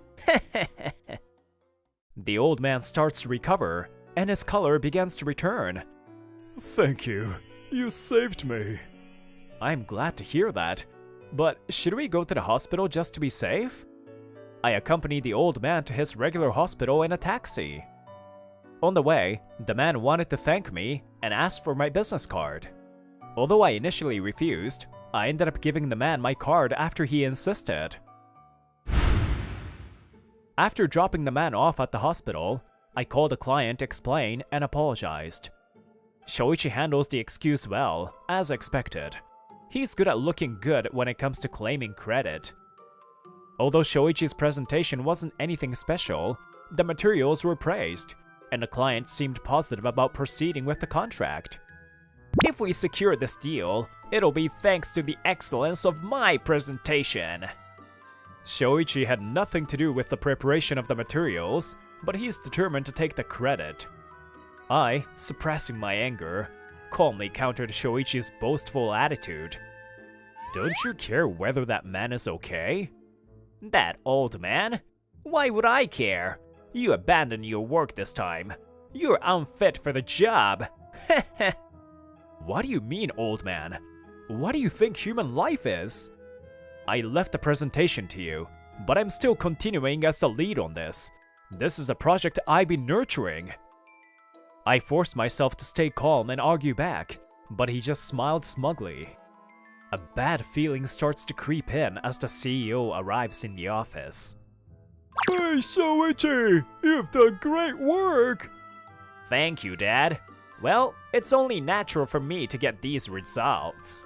F: The old man starts to recover, and his color begins to return. "Thank you. You saved me." I'm glad to hear that. But should we go to the hospital just to be safe? I accompanied the old man to his regular hospital in a taxi. On the way, the man wanted to thank me and asked for my business card. Although I initially refused, I ended up giving the man my card after he insisted. After dropping the man off at the hospital, I called the client to explain and apologized. Shoichi handles the excuse well, as expected. He's good at looking good when it comes to claiming credit. Although Shoichi's presentation wasn't anything special, the materials were praised, and the client seemed positive about proceeding with the contract. "If we secure this deal, it'll be thanks to the excellence of my presentation." Shoichi had nothing to do with the preparation of the materials, but he's determined to take the credit. I, suppressing my anger, calmly countered Shoichi's boastful attitude. "Don't you care whether that man is okay?" "That old man? Why would I care? You abandoned your work this time. You're unfit for the job." "What do you mean, old man? What do you think human life is?" "I left the presentation to you, but I'm still continuing as the lead on this. This is the project I've been nurturing." I forced myself to stay calm and argue back, but he just smiled smugly. A bad feeling starts to creep in as the CEO arrives in the office. "Hey Shoichi, you've done great work!" "Thank you, Dad. Well, it's only natural for me to get these results."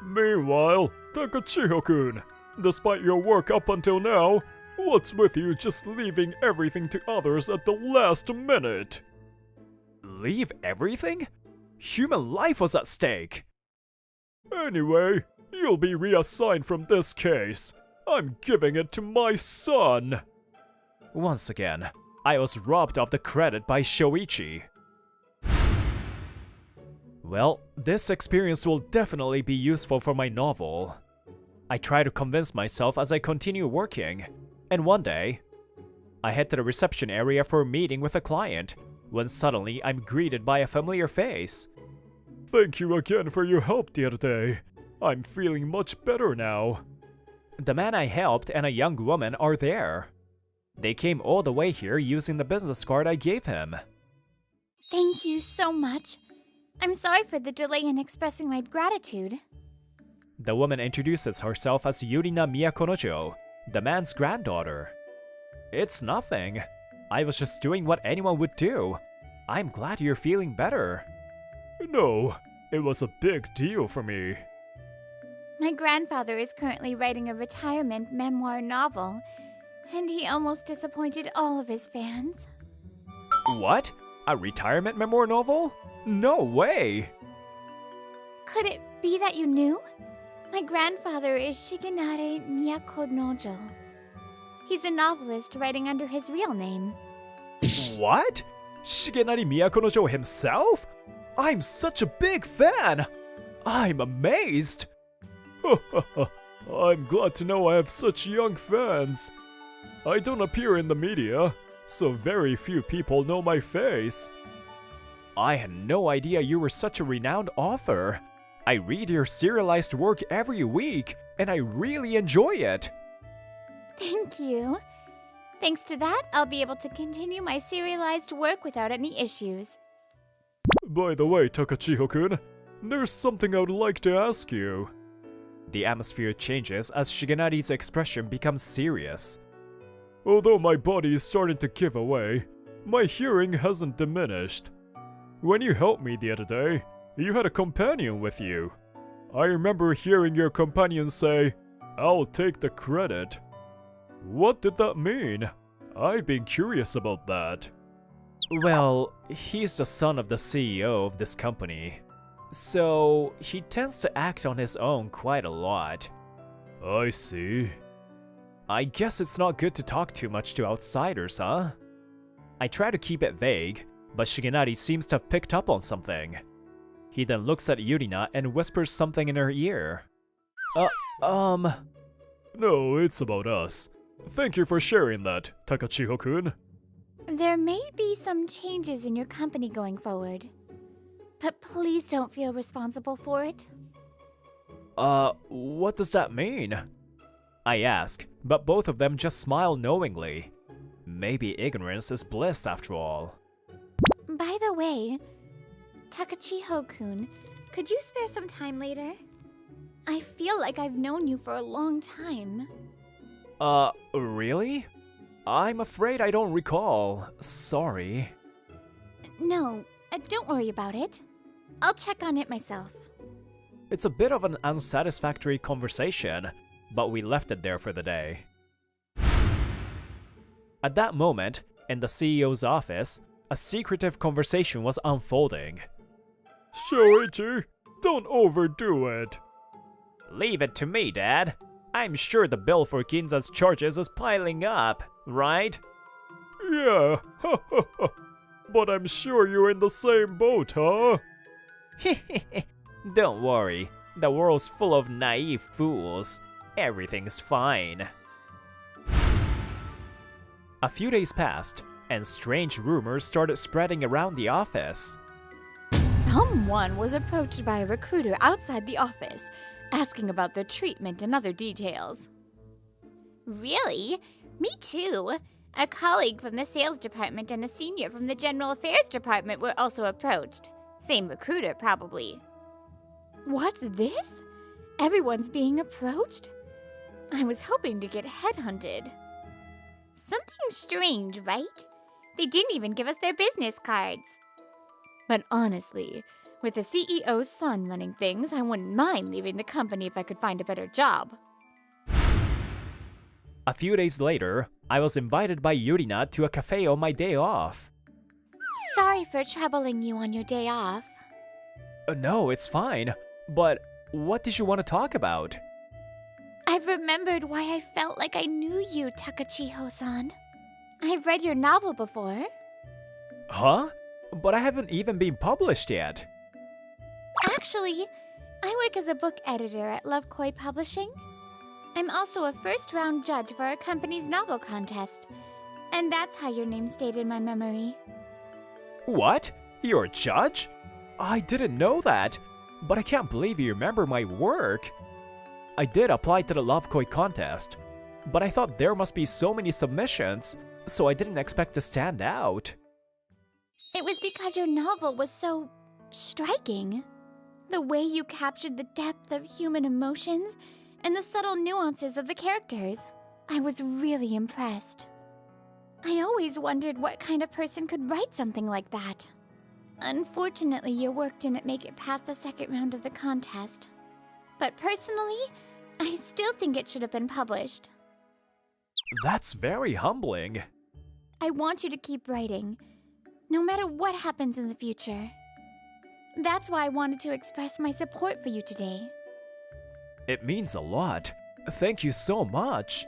F: "Meanwhile, Takachiho-kun, despite your work up until now, what's with you just leaving everything to others at the last minute?" "Leave everything? Human life was at stake." "Anyway, you'll be reassigned from this case. I'm giving it to my son." Once again, I was robbed of the credit by Shoichi. Well, this experience will definitely be useful for my novel. I try to convince myself as I continue working, and one day, I head to the reception area for a meeting with a client, when suddenly I'm greeted by a familiar face. "Thank you again for your help the other day. I'm feeling much better now." The man I helped and a young woman are there. They came all the way here using the business card I gave him.
G: Thank you so much. I'm sorry for the delay in expressing my gratitude.
F: The woman introduces herself as Yurina Miyakonojo, the man's granddaughter. It's nothing. I was just doing what anyone would do. I'm glad you're feeling better. No, it was a big deal for me.
G: My grandfather is currently writing a retirement memoir novel, and he almost disappointed all of his fans.
F: What? A retirement memoir novel? No way!
G: Could it be that you knew? My grandfather is Shigenare Miyakonojo. He's a novelist writing under his real name.
F: What? Shigenari Miyakonojo himself? I'm such a big fan! I'm amazed! I'm glad to know I have such young fans. I don't appear in the media, so very few people know my face. I had no idea you were such a renowned author. I read your serialized work every week, and I really enjoy it.
G: Thank you. Thanks to that, I'll be able to continue my serialized work without any issues.
F: By the way, Takachiho-kun, there's something I would like to ask you. The atmosphere changes as Shigenari's expression becomes serious. Although my body is starting to give away, my hearing hasn't diminished. When you helped me the other day, you had a companion with you. I remember hearing your companion say, "I'll take the credit." What did that mean? I've been curious about that. Well, he's the son of the CEO of this company, so he tends to act on his own quite a lot. I see. I guess it's not good to talk too much to outsiders, huh? I try to keep it vague, but Shigenari seems to have picked up on something. He then looks at Yurina and whispers something in her ear. No, it's about us. Thank you for sharing that, Takachiho-kun.
G: There may be some changes in your company going forward, but please don't feel responsible for it.
F: What does that mean? I ask, but both of them just smile knowingly. Maybe ignorance is bliss after all.
G: By the way, Takachiho-kun, could you spare some time later? I feel like I've known you for a long time.
F: Really? I'm afraid I don't recall. Sorry.
G: No, don't worry about it. I'll check on it myself.
F: It's a bit of an unsatisfactory conversation, but we left it there for the day. At that moment, in the CEO's office, a secretive conversation was unfolding. Shoichi, don't overdo it. Leave it to me, Dad. I'm sure the bill for Ginza's charges is piling up, right? Yeah, but I'm sure you're in the same boat, huh? Don't worry, the world's full of naive fools. Everything's fine. A few days passed, and strange rumors started spreading around the office.
H: Someone was approached by a recruiter outside the office, asking about their treatment and other details.
G: Really? Me too. A colleague from the sales department and a senior from the general affairs department were also approached. Same recruiter, probably.
H: What's this? Everyone's being approached? I was hoping to get headhunted.
G: Something strange, right? They didn't even give us their business cards.
H: But honestly, with the CEO's son running things, I wouldn't mind leaving the company if I could find a better job.
F: A few days later, I was invited by Yurina to a cafe on my day off.
G: Sorry for troubling you on your day off.
F: No, it's fine. But what did you want to talk about?
G: I've remembered why I felt like I knew you, Takachiho-san. I've read your novel before.
F: Huh? But I haven't even been published yet.
G: Actually, I work as a book editor at Love Koi Publishing. I'm also a first-round judge for our company's novel contest. And that's how your name stayed in my memory.
F: What? You're a judge? I didn't know that. But I can't believe you remember my work. I did apply to the Love Koi contest, but I thought there must be so many submissions, so I didn't expect to stand out.
G: It was because your novel was so striking. The way you captured the depth of human emotions and the subtle nuances of the characters. I was really impressed. I always wondered what kind of person could write something like that. Unfortunately, your work didn't make it past the second round of the contest. But personally, I still think it should have been published.
F: That's very humbling.
G: I want you to keep writing, no matter what happens in the future. That's why I wanted to express my support for you today.
F: It means a lot. Thank you so much.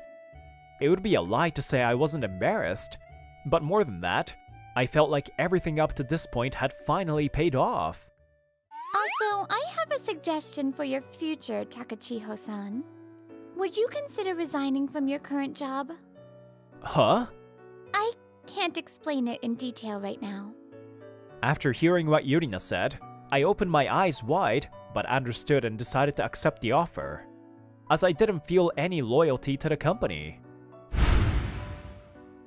F: It would be a lie to say I wasn't embarrassed, but more than that, I felt like everything up to this point had finally paid off.
G: Also, I have a suggestion for your future, Takachiho-san. Would you consider resigning from your current job?
F: Huh?
G: I can't explain it in detail right now.
F: After hearing what Yurina said, I opened my eyes wide, but understood and decided to accept the offer, as I didn't feel any loyalty to the company.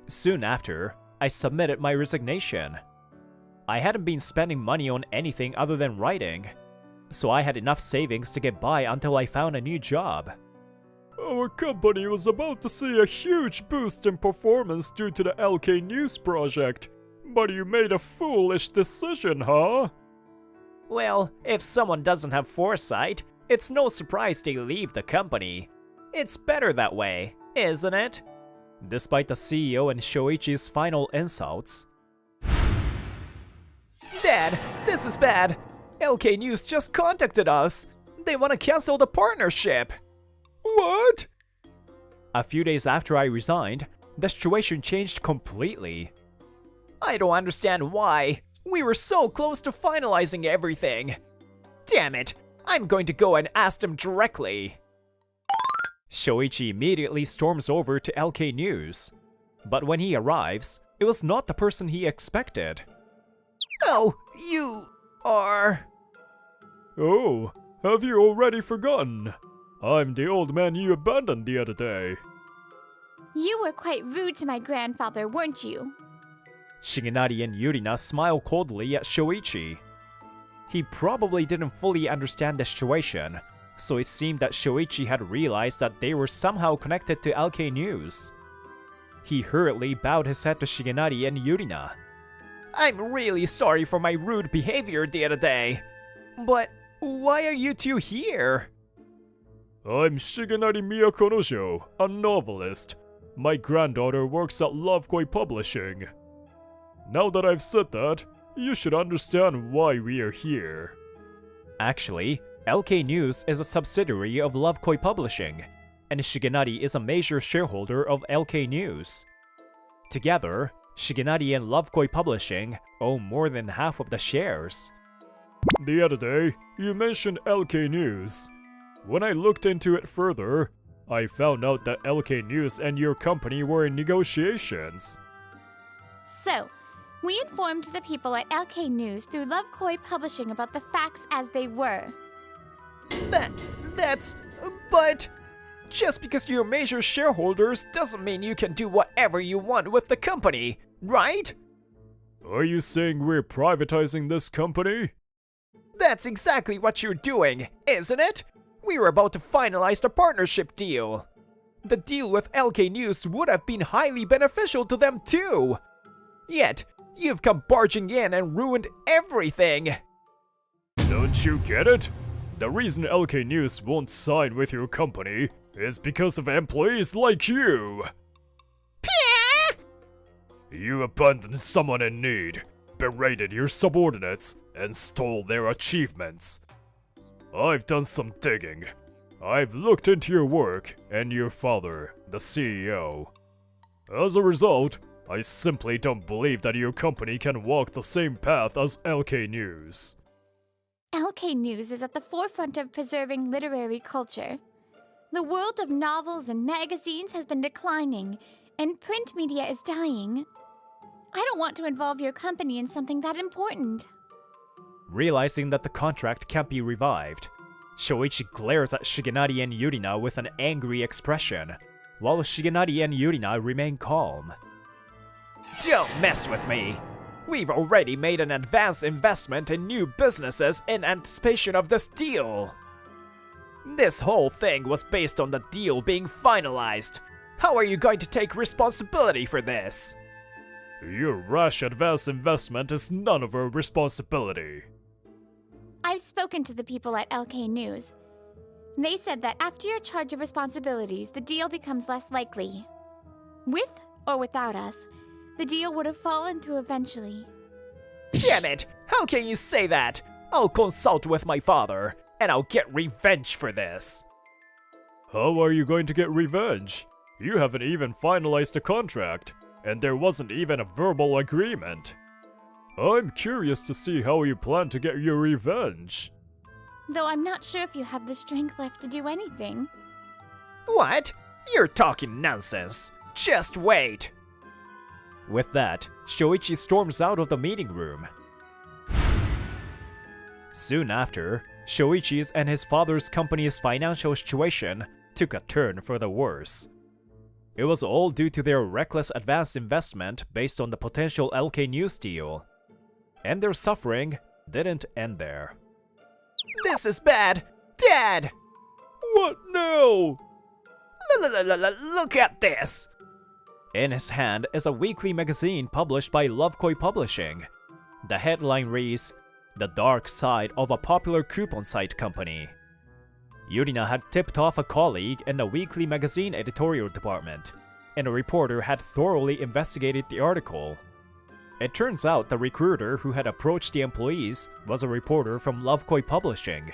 F: Soon after, I submitted my resignation. I hadn't been spending money on anything other than writing, so I had enough savings to get by until I found a new job. Our company was about to see a huge boost in performance due to the LK News project, but you made a foolish decision, huh? Well, if someone doesn't have foresight, it's no surprise they leave the company. It's better that way, isn't it? Despite the CEO and Shoichi's final insults. Dad, this is bad. LK News just contacted us. They want to cancel the partnership. What? A few days after I resigned, the situation changed completely. I don't understand why. We were so close to finalizing everything. Damn it, I'm going to go and ask them directly. Shoichi immediately storms over to LK News. But when he arrives, it was not the person he expected. Oh, you are... Oh, have you already forgotten? I'm the old man you abandoned the other day.
G: You were quite rude to my grandfather, weren't you?
F: Shigenari and Yurina smile coldly at Shoichi. He probably didn't fully understand the situation, so it seemed that Shoichi had realized that they were somehow connected to LK News. He hurriedly bowed his head to Shigenari and Yurina. I'm really sorry for my rude behavior the other day, but why are you two here? I'm Shigenari Miyakonojo, a novelist. My granddaughter works at Love Koi Publishing. Now that I've said that, you should understand why we are here. Actually, LK News is a subsidiary of Love Koi Publishing, and Shigenari is a major shareholder of LK News. Together, Shigenari and Love Koi Publishing own more than half of the shares. The other day, you mentioned LK News. When I looked into it further, I found out that LK News and your company were in negotiations.
G: So, we informed the people at LK News through Love Koi Publishing about the facts as they were.
F: But just because you're major shareholders doesn't mean you can do whatever you want with the company, right? Are you saying we're privatizing this company? That's exactly what you're doing, isn't it? We were about to finalize the partnership deal. The deal with LK News would have been highly beneficial to them too. Yet, you've come barging in and ruined everything. Don't you get it? The reason LK News won't sign with your company is because of employees like you. You abandoned someone in need, berated your subordinates, and stole their achievements. I've done some digging. I've looked into your work and your father, the CEO. As a result, I simply don't believe that your company can walk the same path as LK News.
G: LK News is at the forefront of preserving literary culture. The world of novels and magazines has been declining, and print media is dying. I don't want to involve your company in something that important.
F: Realizing that the contract can't be revived, Shoichi glares at Shigenari and Yurina with an angry expression, while Shigenari and Yurina remain calm. Don't mess with me! We've already made an advanced investment in new businesses in anticipation of this deal! This whole thing was based on the deal being finalized. How are you going to take responsibility for this? Your rash advanced investment is none of our responsibility.
G: I've spoken to the people at LK News. They said that after your charge of responsibilities, the deal becomes less likely. With or without us, the deal would have fallen through eventually.
F: Damn it! How can you say that? I'll consult with my father, and I'll get revenge for this. How are you going to get revenge? You haven't even finalized a contract, and there wasn't even a verbal agreement. I'm curious to see how you plan to get your revenge.
G: Though I'm not sure if you have the strength left to do anything.
F: What? You're talking nonsense. Just wait. With that, Shoichi storms out of the meeting room. Soon after, Shoichi's and his father's company's financial situation took a turn for the worse. It was all due to their reckless advanced investment based on the potential LK News deal. And their suffering didn't end there. This is bad! Dad! What now? Look at this! In his hand is a weekly magazine published by Lovekoi Publishing. The headline reads, "The Dark Side of a Popular Coupon Site Company." Yurina had tipped off a colleague in the weekly magazine editorial department, and a reporter had thoroughly investigated the article. It turns out the recruiter who had approached the employees was a reporter from Lovekoi Publishing.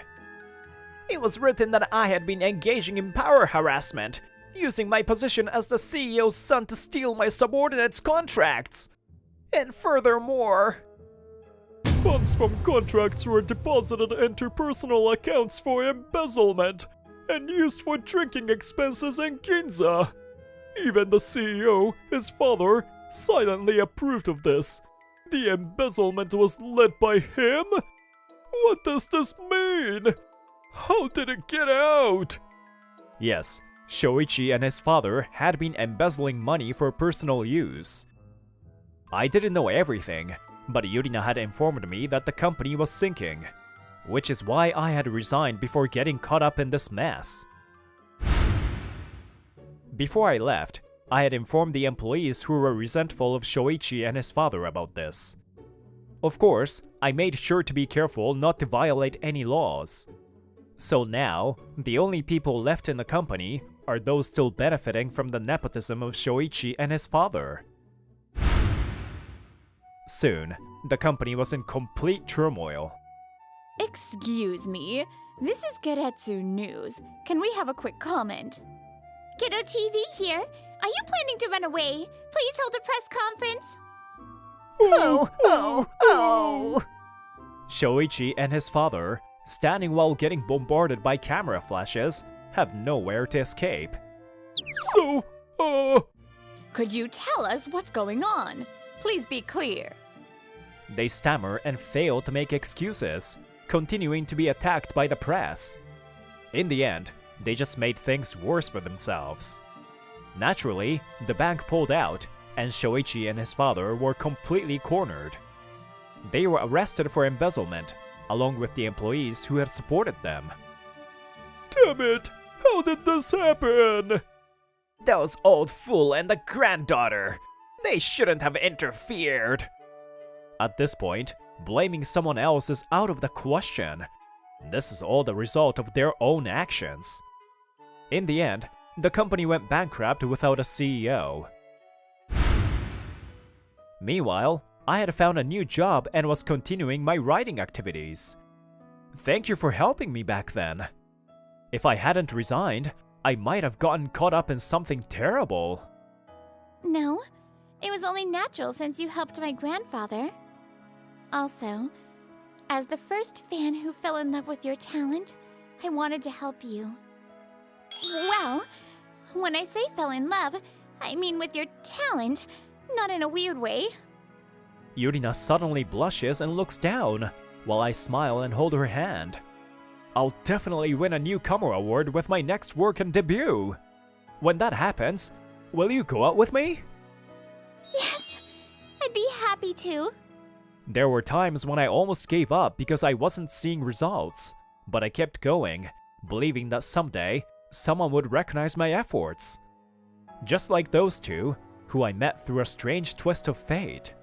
F: It was written that I had been engaging in power harassment, using my position as the CEO's son to steal my subordinates' contracts. And furthermore, funds from contracts were deposited into personal accounts for embezzlement and used for drinking expenses in Ginza. Even the CEO, his father, silently approved of this. The embezzlement was led by him? What does this mean? How did it get out? Yes, Shoichi and his father had been embezzling money for personal use. I didn't know everything, but Yurina had informed me that the company was sinking, which is why I had resigned before getting caught up in this mess. Before I left, I had informed the employees who were resentful of Shoichi and his father about this. Of course, I made sure to be careful not to violate any laws. So now, the only people left in the company are those still benefiting from the nepotism of Shoichi and his father. Soon, the company was in complete turmoil.
G: Excuse me, this is Geretsu News. Can we have a quick comment?
C: Kiddo TV here. Are you planning to run away? Please hold a press conference.
F: Oh! Shoichi and his father, standing while getting bombarded by camera flashes, have nowhere to escape.
G: Could you tell us what's going on? Please be clear.
F: They stammer and fail to make excuses, continuing to be attacked by the press. In the end, they just made things worse for themselves. Naturally, the bank pulled out, and Shoichi and his father were completely cornered. They were arrested for embezzlement, along with the employees who had supported them. Damn it! How did this happen? Those old fool and the granddaughter! They shouldn't have interfered! At this point, blaming someone else is out of the question. This is all the result of their own actions. In the end, the company went bankrupt without a CEO. Meanwhile, I had found a new job and was continuing my writing activities. Thank you for helping me back then. If I hadn't resigned, I might have gotten caught up in something terrible.
G: No, it was only natural since you helped my grandfather. Also, as the first fan who fell in love with your talent, I wanted to help you. Well, when I say fell in love, I mean with your talent, not in a weird way.
F: Yurina suddenly blushes and looks down, while I smile and hold her hand. I'll definitely win a newcomer award with my next work and debut. When that happens, will you go out with me?
G: Yes, I'd be happy to.
F: There were times when I almost gave up because I wasn't seeing results, but I kept going, believing that someday someone would recognize my efforts. Just like those two, who I met through a strange twist of fate.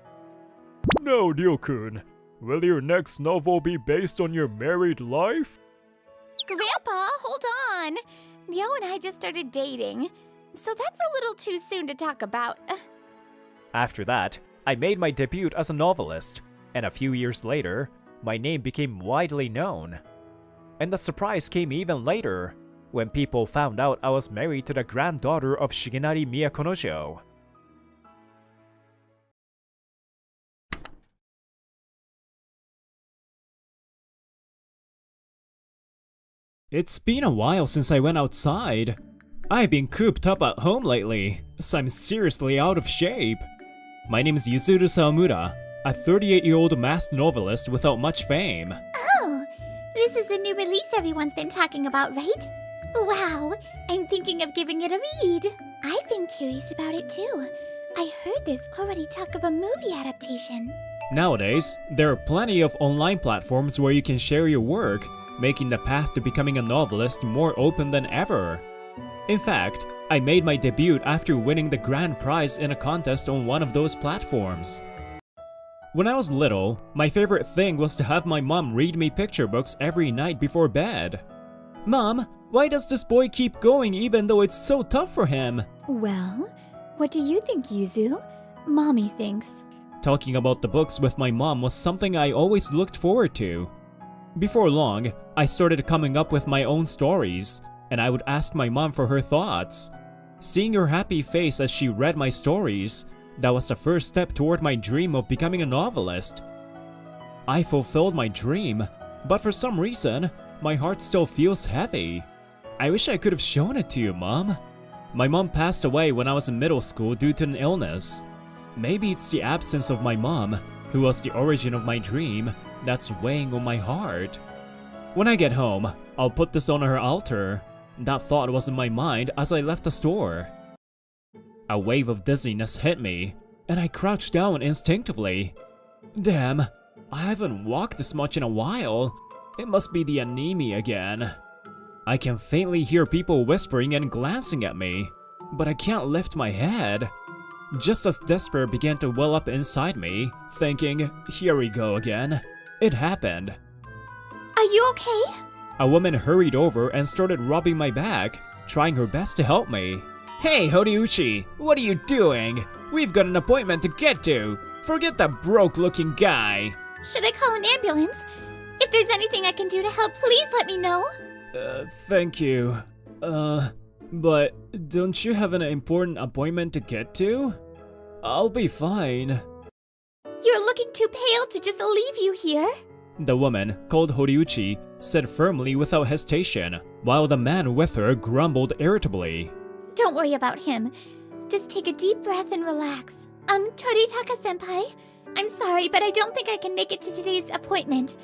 F: Now, Ryo-kun, will your next novel be based on your married life?
G: Grandpa, hold on. Neo and I just started dating, so that's a little too soon to talk about.
F: After that, I made my debut as a novelist, and a few years later, my name became widely known. And the surprise came even later, when people found out I was married to the granddaughter of Shigenari Miyakonojo. It's been a while since I went outside. I've been cooped up at home lately, so I'm seriously out of shape. My name is Yuzuru Sawamura, a 38-year-old masked novelist without much fame.
C: Oh, this is the new release everyone's been talking about, right? Wow, I'm thinking of giving it a read. I've been curious about it too. I heard there's already talk of a movie adaptation.
F: Nowadays, there are plenty of online platforms where you can share your work, making the path to becoming a novelist more open than ever. In fact, I made my debut after winning the grand prize in a contest on one of those platforms. When I was little, my favorite thing was to have my mom read me picture books every night before bed. Mom, why does this boy keep going even though it's so tough for him?
H: Well, what do you think, Yuzu? Mommy thinks.
F: Talking about the books with my mom was something I always looked forward to. Before long, I started coming up with my own stories, and I would ask my mom for her thoughts. Seeing her happy face as she read my stories, that was the first step toward my dream of becoming a novelist. I fulfilled my dream, but for some reason, my heart still feels heavy. I wish I could have shown it to you, Mom. My mom passed away when I was in middle school due to an illness. Maybe it's the absence of my mom, who was the origin of my dream, that's weighing on my heart. When I get home, I'll put this on her altar. That thought was in my mind as I left the store. A wave of dizziness hit me, and I crouched down instinctively. Damn, I haven't walked this much in a while. It must be the anemia again. I can faintly hear people whispering and glancing at me, but I can't lift my head. Just as despair began to well up inside me, thinking, here we go again, it happened.
C: Are you okay?
F: A woman hurried over and started rubbing my back, trying her best to help me. Hey, Horiuchi, what are you doing? We've got an appointment to get to. Forget that broke-looking guy.
C: Should I call an ambulance? If there's anything I can do to help, please let me know.
F: Thank you. But don't you have an important appointment to get to? I'll be fine.
C: You're looking too pale to just leave you here.
F: The woman, called Horiuchi, said firmly without hesitation, while the man with her grumbled irritably.
C: Don't worry about him. Just take a deep breath and relax. Toritaka-senpai, I'm sorry, but I don't think I can make it to today's appointment.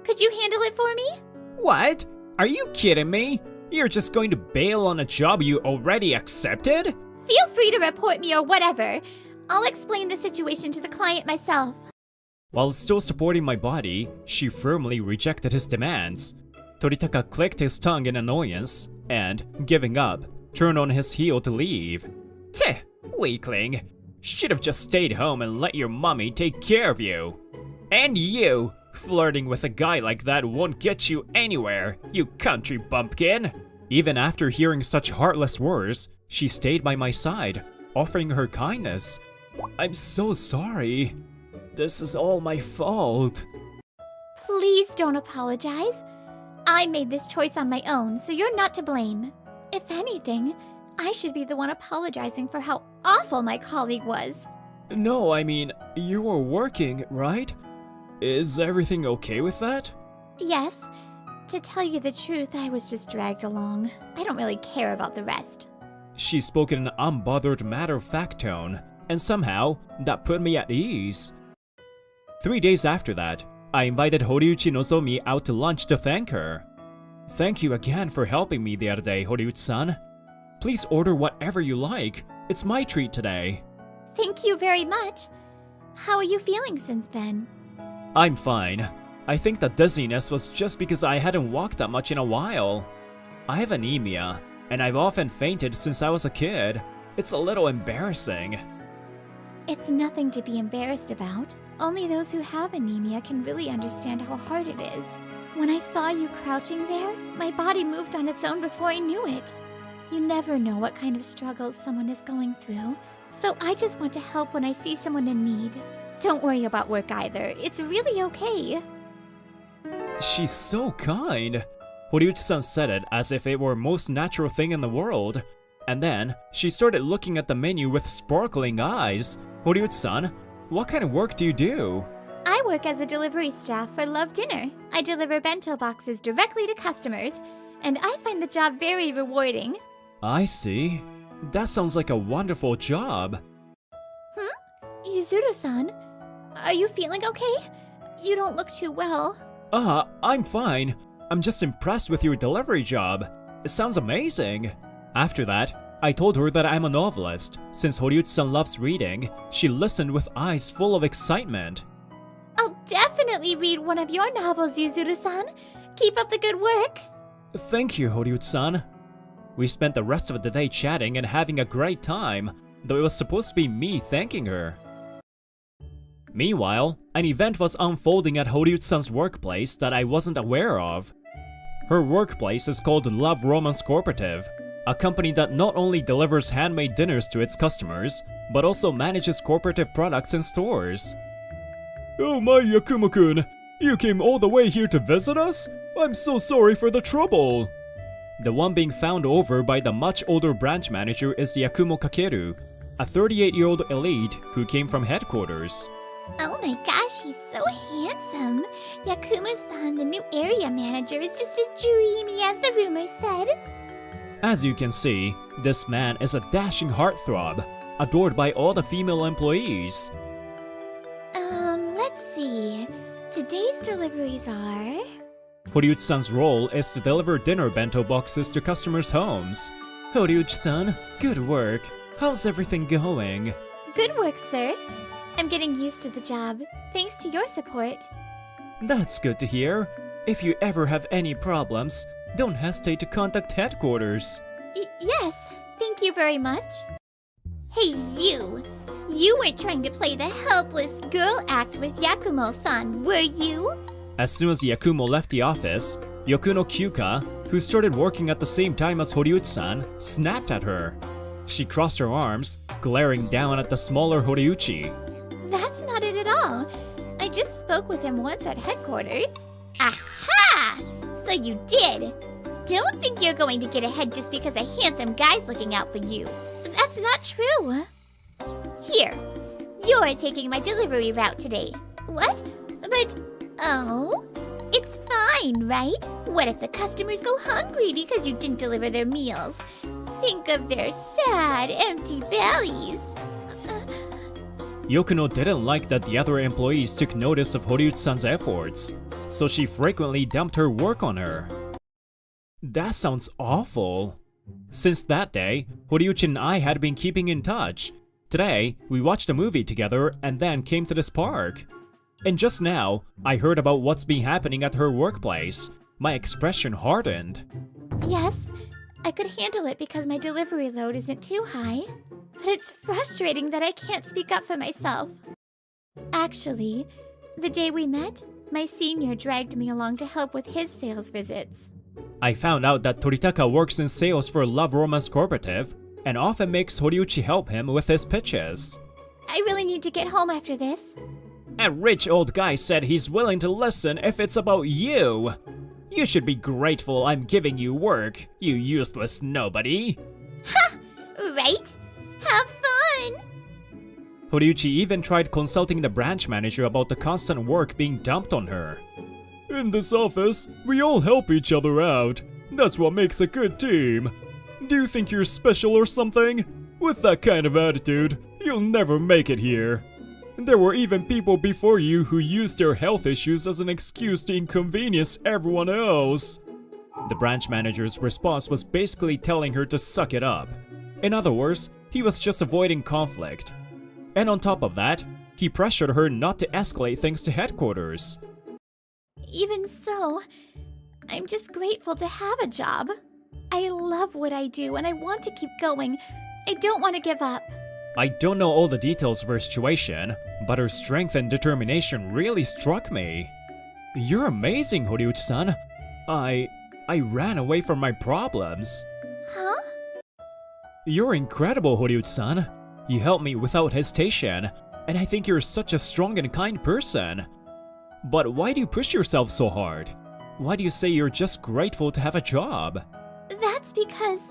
C: Could you handle it for me?
F: What? Are you kidding me? You're just going to bail on a job you already accepted?
C: Feel free to report me or whatever. I'll explain the situation to the client myself.
F: While still supporting my body, she firmly rejected his demands. Toritaka clicked his tongue in annoyance, and, giving up, turned on his heel to leave. Tch! Weakling! Should have just stayed home and let your mommy take care of you. And you! Flirting with a guy like that won't get you anywhere, you country bumpkin! Even after hearing such heartless words, she stayed by my side, offering her kindness. I'm so sorry. This is all my fault.
C: Please don't apologize. I made this choice on my own, so you're not to blame. If anything, I should be the one apologizing for how awful my colleague was.
F: No, I mean, you were working, right? Is everything okay with that?
C: Yes. To tell you the truth, I was just dragged along. I don't really care about the rest.
F: She spoke in an unbothered, matter-of-fact tone, and somehow, that put me at ease. 3 days after that, I invited Horiuchi Nozomi out to lunch to thank her. Thank you again for helping me the other day, Horiuchi-san. Please order whatever you like. It's my treat today.
G: Thank you very much. How are you feeling since then?
F: I'm fine. I think the dizziness was just because I hadn't walked that much in a while. I have anemia, and I've often fainted since I was a kid. It's a little embarrassing.
G: It's nothing to be embarrassed about. Only those who have anemia can really understand how hard it is. When I saw you crouching there, my body moved on its own before I knew it. You never know what kind of struggles someone is going through, so I just want to help when I see someone in need. Don't worry about work either. It's really okay.
F: She's so kind. Horiuchi-san said it as if it were most natural thing in the world. And then, she started looking at the menu with sparkling eyes. Horiuchi-san, what kind of work do you do?
G: I work as a delivery staff for Love Dinner. I deliver bento boxes directly to customers, and I find the job very rewarding.
F: I see. That sounds like a wonderful job.
G: Yuzuru-san, are you feeling okay? You don't look too well.
F: I'm fine. I'm just impressed with your delivery job. It sounds amazing. After that, I told her that I'm a novelist. Since Horiuchi-san loves reading, she listened with eyes full of excitement.
G: I'll definitely read one of your novels, Yuzuru-san. Keep up the good work.
F: Thank you, Horiuchi-san. We spent the rest of the day chatting and having a great time, though it was supposed to be me thanking her. Meanwhile, an event was unfolding at Horiuchi-san's workplace that I wasn't aware of. Her workplace is called Love Romance Corporative, a company that not only delivers handmade dinners to its customers, but also manages corporative products in stores. Oh my, Yakumo-kun! You came all the way here to visit us? I'm so sorry for the trouble! The one being found over by the much older branch manager is Yakumo Kakeru, a 38-year-old elite who came from headquarters.
G: Oh my gosh, he's so handsome. Yakumo-san, the new area manager, is just as dreamy as the rumors said.
F: As you can see, this man is a dashing heartthrob, adored by all the female employees.
G: Let's see. Today's deliveries are...
F: Horiuchi-san's role is to deliver dinner bento boxes to customers' homes. Horiuchi-san, good work. How's everything going?
G: Good work, sir. I'm getting used to the job, thanks to your support.
F: That's good to hear. If you ever have any problems, don't hesitate to contact headquarters.
G: Yes, thank you very much. Hey, you! You weren't trying to play the helpless girl act with Yakumo-san, were you?
F: As soon as Yakumo left the office, Yokuno Kyuka, who started working at the same time as Horiuchi-san, snapped at her. She crossed her arms, glaring down at the smaller Horiuchi.
G: That's not it at all. I just spoke with him once at headquarters. Aha! So you did. Don't think you're going to get ahead just because a handsome guy's looking out for you. That's not true. Here, you're taking my delivery route today. What? But, oh, it's fine, right? What if the customers go hungry because you didn't deliver their meals? Think of their sad, empty bellies.
F: Yokuno didn't like that the other employees took notice of Horiuchi-san's efforts, so she frequently dumped her work on her. That sounds awful. Since that day, Horiuchi and I had been keeping in touch. Today, we watched a movie together and then came to this park. And just now, I heard about what's been happening at her workplace. My expression hardened.
G: Yes, I could handle it because my delivery load isn't too high. But it's frustrating that I can't speak up for myself. Actually, the day we met, my senior dragged me along to help with his sales visits.
F: I found out that Toritaka works in sales for Love Romance Corporative and often makes Horiuchi help him with his pitches.
G: I really need to get home after this.
F: A rich old guy said he's willing to listen if it's about you. You should be grateful I'm giving you work, you useless nobody.
G: Ha! Right? Have fun!
F: Horiuchi even tried consulting the branch manager about the constant work being dumped on her. In this office, we all help each other out. That's what makes a good team. Do you think you're special or something? With that kind of attitude, you'll never make it here. There were even people before you who used their health issues as an excuse to inconvenience everyone else. The branch manager's response was basically telling her to suck it up. In other words, he was just avoiding conflict. And on top of that, he pressured her not to escalate things to headquarters.
G: Even so, I'm just grateful to have a job. I love what I do and I want to keep going. I don't want to give up.
F: I don't know all the details of her situation, but her strength and determination really struck me. You're amazing, Horiuchi-san. I ran away from my problems.
G: Huh?
F: You're incredible, Horiuchi-san. You helped me without hesitation, and I think you're such a strong and kind person. But why do you push yourself so hard? Why do you say you're just grateful to have a job?
G: That's because...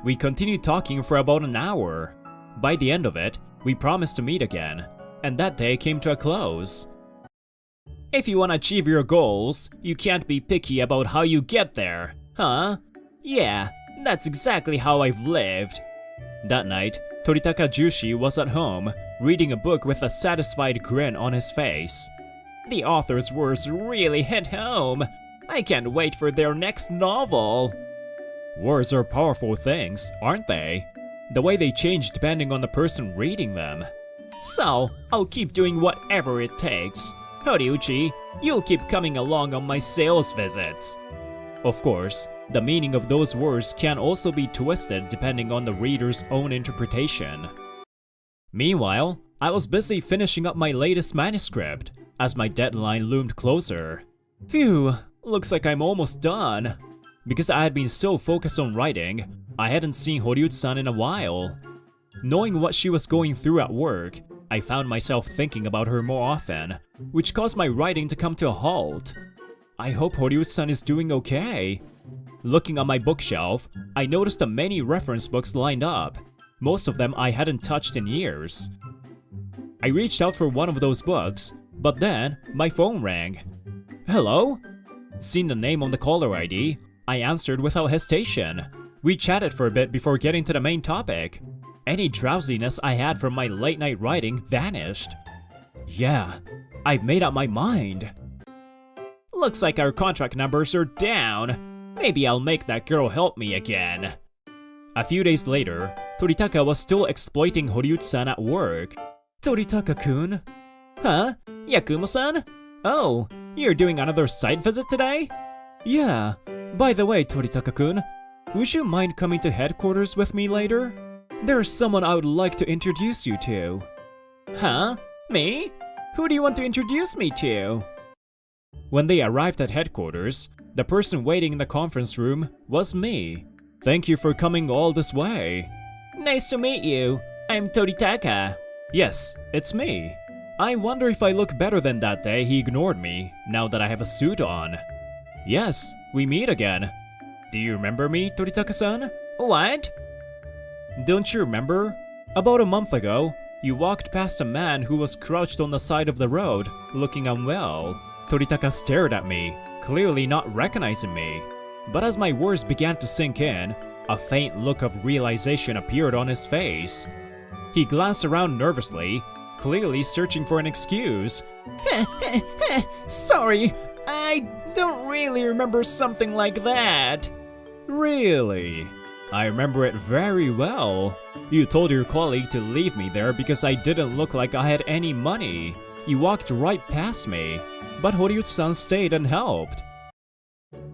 F: We continued talking for about an hour. By the end of it, we promised to meet again, and that day came to a close. If you want to achieve your goals, you can't be picky about how you get there, huh? Yeah, that's exactly how I've lived. That night, Toritaka Jushi was at home, reading a book with a satisfied grin on his face. The author's words really hit home. I can't wait for their next novel. Words are powerful things, aren't they? The way they change depending on the person reading them. So, I'll keep doing whatever it takes. Horiuchi, you'll keep coming along on my sales visits. Of course, the meaning of those words can also be twisted depending on the reader's own interpretation. Meanwhile, I was busy finishing up my latest manuscript, as my deadline loomed closer. Phew, looks like I'm almost done. Because I had been so focused on writing, I hadn't seen Horiuchi-san in a while. Knowing what she was going through at work, I found myself thinking about her more often, which caused my writing to come to a halt. I hope Horiuchi-san is doing okay. Looking on my bookshelf, I noticed the many reference books lined up. Most of them I hadn't touched in years. I reached out for one of those books, but then my phone rang. Hello? Seeing the name on the caller ID, I answered without hesitation. We chatted for a bit before getting to the main topic. Any drowsiness I had from my late night writing vanished. Yeah, I've made up my mind. Looks like our contract numbers are down. Maybe I'll make that girl help me again. A few days later, Toritaka was still exploiting Horiuchi-san at work. Toritaka-kun? Huh? Yakumo-san? Oh, you're doing another site visit today? Yeah. By the way, Toritaka-kun, would you mind coming to headquarters with me later? There's someone I would like to introduce you to. Huh? Me? Who do you want to introduce me to? When they arrived at headquarters, the person waiting in the conference room was me. Thank you for coming all this way. Nice to meet you. I'm Toritaka. Yes, it's me. I wonder if I look better than that day he ignored me, now that I have a suit on. Yes, we meet again. Do you remember me, Toritaka-san? What? Don't you remember? About a month ago, you walked past a man who was crouched on the side of the road, looking unwell. Toritaka stared at me, clearly not recognizing me. But as my words began to sink in, a faint look of realization appeared on his face. He glanced around nervously, clearly searching for an excuse. Sorry, I don't really remember something like that. Really? I remember it very well. You told your colleague to leave me there because I didn't look like I had any money. You walked right past me, but Horiuchi-san stayed and helped.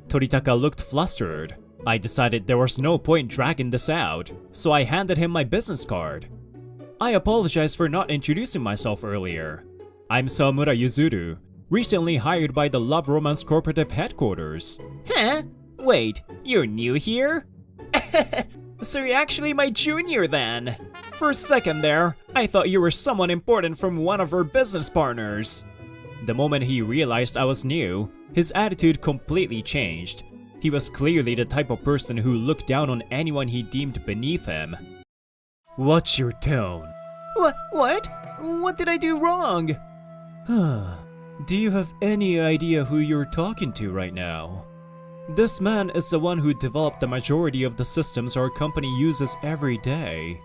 F: Toritaka looked flustered. I decided there was no point dragging this out, so I handed him my business card. I apologize for not introducing myself earlier. I'm Sawamura Yuzuru, recently hired by the Love Romance Corporative headquarters. Huh? Wait, you're new here? So you're actually my junior then? For a second there, I thought you were someone important from one of our business partners. The moment he realized I was new, his attitude completely changed. He was clearly the type of person who looked down on anyone he deemed beneath him. What's your tone? What? What did I do wrong? Do you have any idea who you're talking to right now? This man is the one who developed the majority of the systems our company uses every day.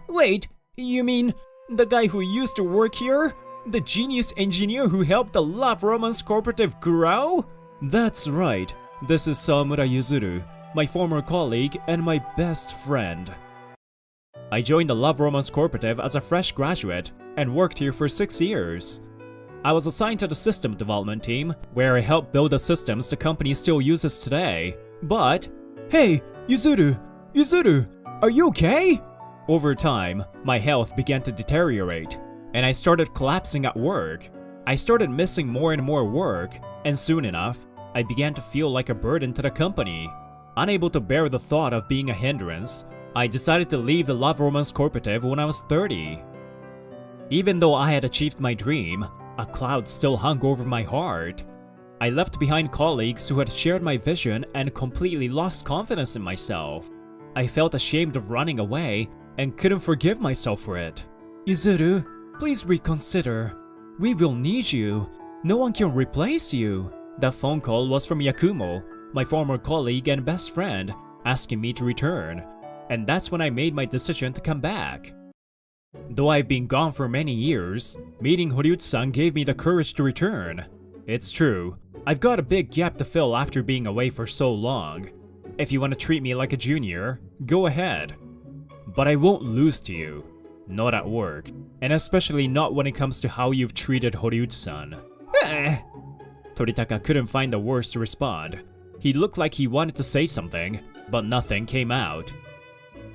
F: Wait, you mean the guy who used to work here? The genius engineer who helped the Love Romance Cooperative grow? That's right. This is Sawamura Yuzuru, my former colleague and my best friend. I joined the Love Romance Cooperative as a fresh graduate and worked here for 6 years. I was assigned to the system development team, where I helped build the systems the company still uses today. But, hey, Yuzuru! Yuzuru! Are you okay? Over time, my health began to deteriorate, and I started collapsing at work. I started missing more and more work, and soon enough, I began to feel like a burden to the company. Unable to bear the thought of being a hindrance, I decided to leave the Love Romance Cooperative when I was 30. Even though I had achieved my dream, a cloud still hung over my heart. I left behind colleagues who had shared my vision and completely lost confidence in myself. I felt ashamed of running away and couldn't forgive myself for it. Yuzuru, please reconsider. We will need you. No one can replace you. That phone call was from Yakumo, my former colleague and best friend, asking me to return. And that's when I made my decision to come back. Though I've been gone for many years, meeting Horiuchi-san gave me the courage to return. It's true, I've got a big gap to fill after being away for so long. If you want to treat me like a junior, go ahead. But I won't lose to you. Not at work, and especially not when it comes to how you've treated Horiuchi-san. Toritaka couldn't find the words to respond. He looked like he wanted to say something, but nothing came out.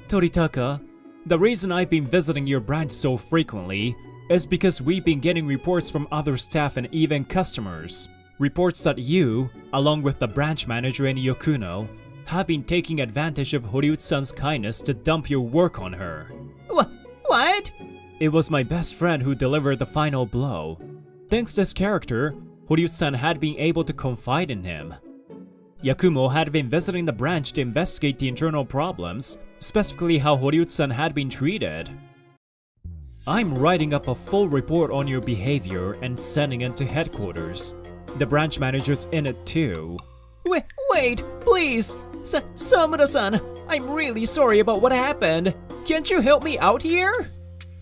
F: Toritaka, the reason I've been visiting your branch so frequently is because we've been getting reports from other staff and even customers. Reports that you, along with the branch manager and Yokuno, have been taking advantage of Horiuchi-san's kindness to dump your work on her. What? It was my best friend who delivered the final blow. Thanks to this character, Horiuchi-san had been able to confide in him. Yakumo had been visiting the branch to investigate the internal problems, specifically how Horiuchi-san had been treated. I'm writing up a full report on your behavior and sending it to headquarters. The branch manager's in it too. Wait, please! Samura-san, I'm really sorry about what happened. Can't you help me out here?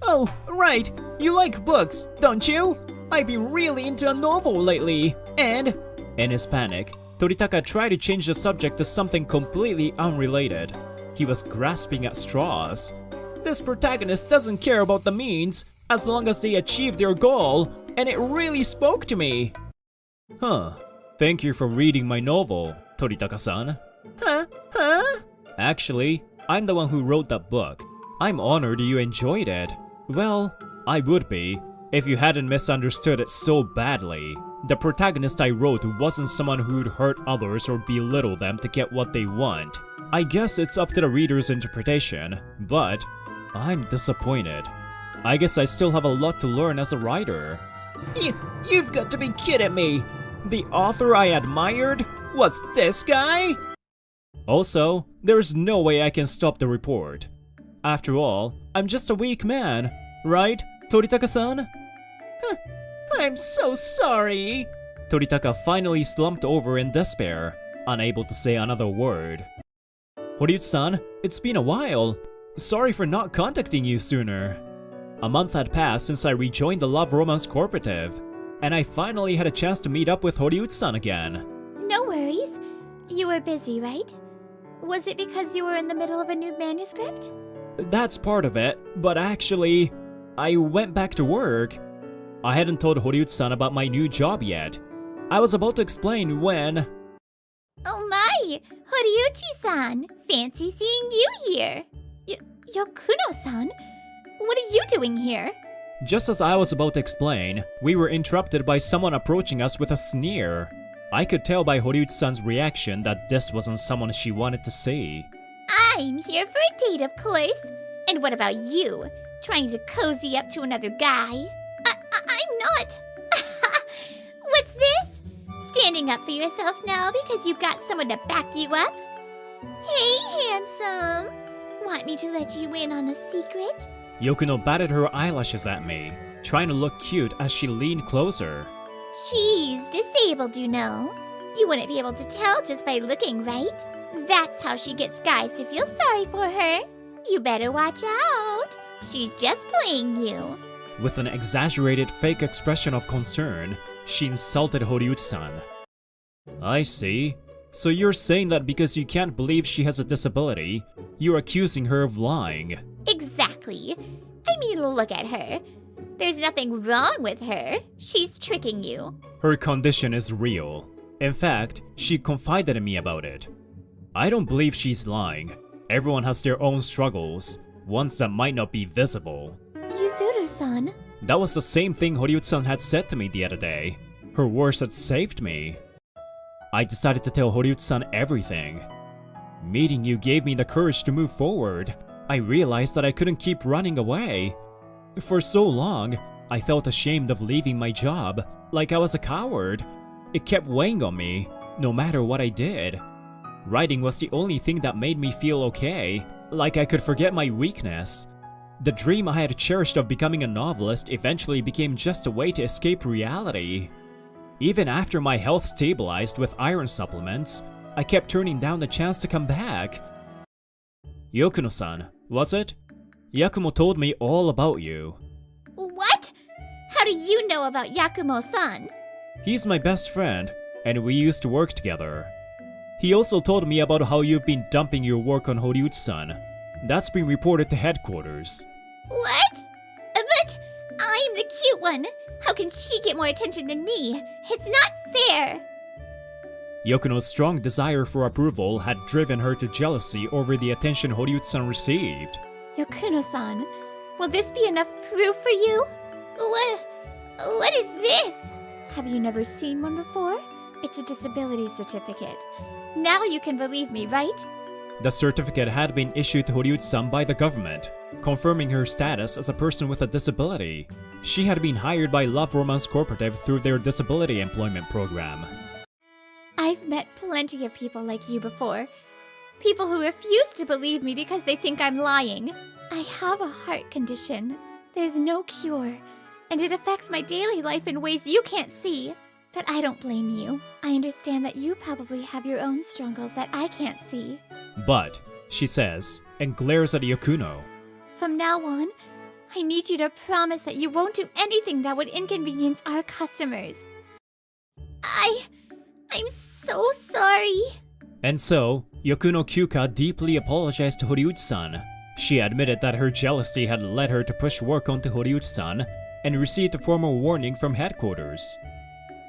F: Oh, right, you like books, don't you? I've been really into a novel lately, and... In his panic, Toritaka tried to change the subject to something completely unrelated. He was grasping at straws. This protagonist doesn't care about the means, as long as they achieve their goal, and it really spoke to me. Thank you for reading my novel, Toritaka-san. Huh? Actually, I'm the one who wrote that book. I'm honored you enjoyed it. Well, I would be, if you hadn't misunderstood it so badly. The protagonist I wrote wasn't someone who'd hurt others or belittle them to get what they want. I guess it's up to the reader's interpretation, but I'm disappointed. I guess I still have a lot to learn as a writer. You've got to be kidding me! The author I admired? What's this guy? Also, there's no way I can stop the report. After all, I'm just a weak man, right, Toritaka-san? I'm so sorry. Toritaka finally slumped over in despair, unable to say another word. Horiuchi-san, it's been a while. Sorry for not contacting you sooner. A month had passed since I rejoined the Love Romance Cooperative, and I finally had a chance to meet up with Horiuchi-san again.
G: No worries. You were busy, right? Was it because you were in the middle of a new manuscript?
F: That's part of it, but actually, I went back to work. I hadn't told Horiuchi-san about my new job yet. I was about to explain when...
G: Oh my! Horiuchi-san! Fancy seeing you here! Yokuno-san? What are you doing here?
F: Just as I was about to explain, we were interrupted by someone approaching us with a sneer. I could tell by Horiuchi-san's reaction that this wasn't someone she wanted to see.
G: I'm here for a date, of course. And what about you? Trying to cozy up to another guy? I'm not. What's this? Standing up for yourself now because you've got someone to back you up? Hey, handsome. Want me to let you in on a secret?
F: Yokuno batted her eyelashes at me, trying to look cute as she leaned closer.
G: She's disabled, you know. You wouldn't be able to tell just by looking, right? That's how she gets guys to feel sorry for her. You better watch out. She's just playing you.
F: With an exaggerated fake expression of concern, she insulted Horiuchi-san. I see. So you're saying that because you can't believe she has a disability, you're accusing her of lying?
C: Exactly. I mean, look at her. There's nothing wrong with her. She's tricking you.
F: Her condition is real. In fact, she confided in me about it. I don't believe she's lying. Everyone has their own struggles, ones that might not be visible.
C: Yuzuru-san.
F: That was the same thing Horyuta-san had said to me the other day. Her words had saved me. I decided to tell Horyuta-san everything. Meeting you gave me the courage to move forward. I realized that I couldn't keep running away. For so long, I felt ashamed of leaving my job, like I was a coward. It kept weighing on me, no matter what I did. Writing was the only thing that made me feel okay, like I could forget my weakness. The dream I had cherished of becoming a novelist eventually became just a way to escape reality. Even after my health stabilized with iron supplements, I kept turning down the chance to come back. Yokuno-san, was it? Yakumo told me all about you.
C: What? How do you know about Yakumo-san?
F: He's my best friend, and we used to work together. He also told me about how you've been dumping your work on Horyuta-san. That's been reported to headquarters.
C: What? But I'm the cute one. How can she get more attention than me? It's not fair.
F: Yokuno's strong desire for approval had driven her to jealousy over the attention Horyuta-san received.
C: Yokuno-san, will this be enough proof for you? What is this?
G: Have you never seen one before? It's a disability certificate. Now you can believe me, right?
F: The certificate had been issued to Horyuta-san by the government, confirming her status as a person with a disability. She had been hired by Love Romance Cooperative through their disability employment program.
G: I've met plenty of people like you before. People who refuse to believe me because they think I'm lying. I have a heart condition. There's no cure, and it affects my daily life in ways you can't see. But I don't blame you. I understand that you probably have your own struggles that I can't see.
F: But, she says, and glares at Yokuno.
G: From now on, I need you to promise that you won't do anything that would inconvenience our customers.
C: I'm so sorry.
F: And so, Yokuno Kyuka deeply apologized to Horyuta-san. She admitted that her jealousy had led her to push work onto Horyuta-san and received a formal warning from headquarters.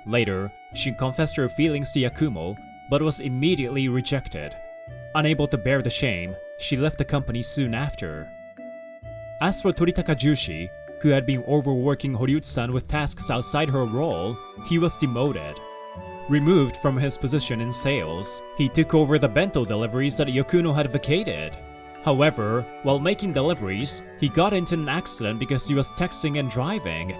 F: Later, she confessed her feelings to Yakumo, but was immediately rejected. Unable to bear the shame, she left the company soon after. As for Toritaka Jushi, who had been overworking Horyuta-san with tasks outside her role, he was demoted. Removed from his position in sales, he took over the bento deliveries that Yokuno had vacated. However, while making deliveries, he got into an accident because he was texting and driving.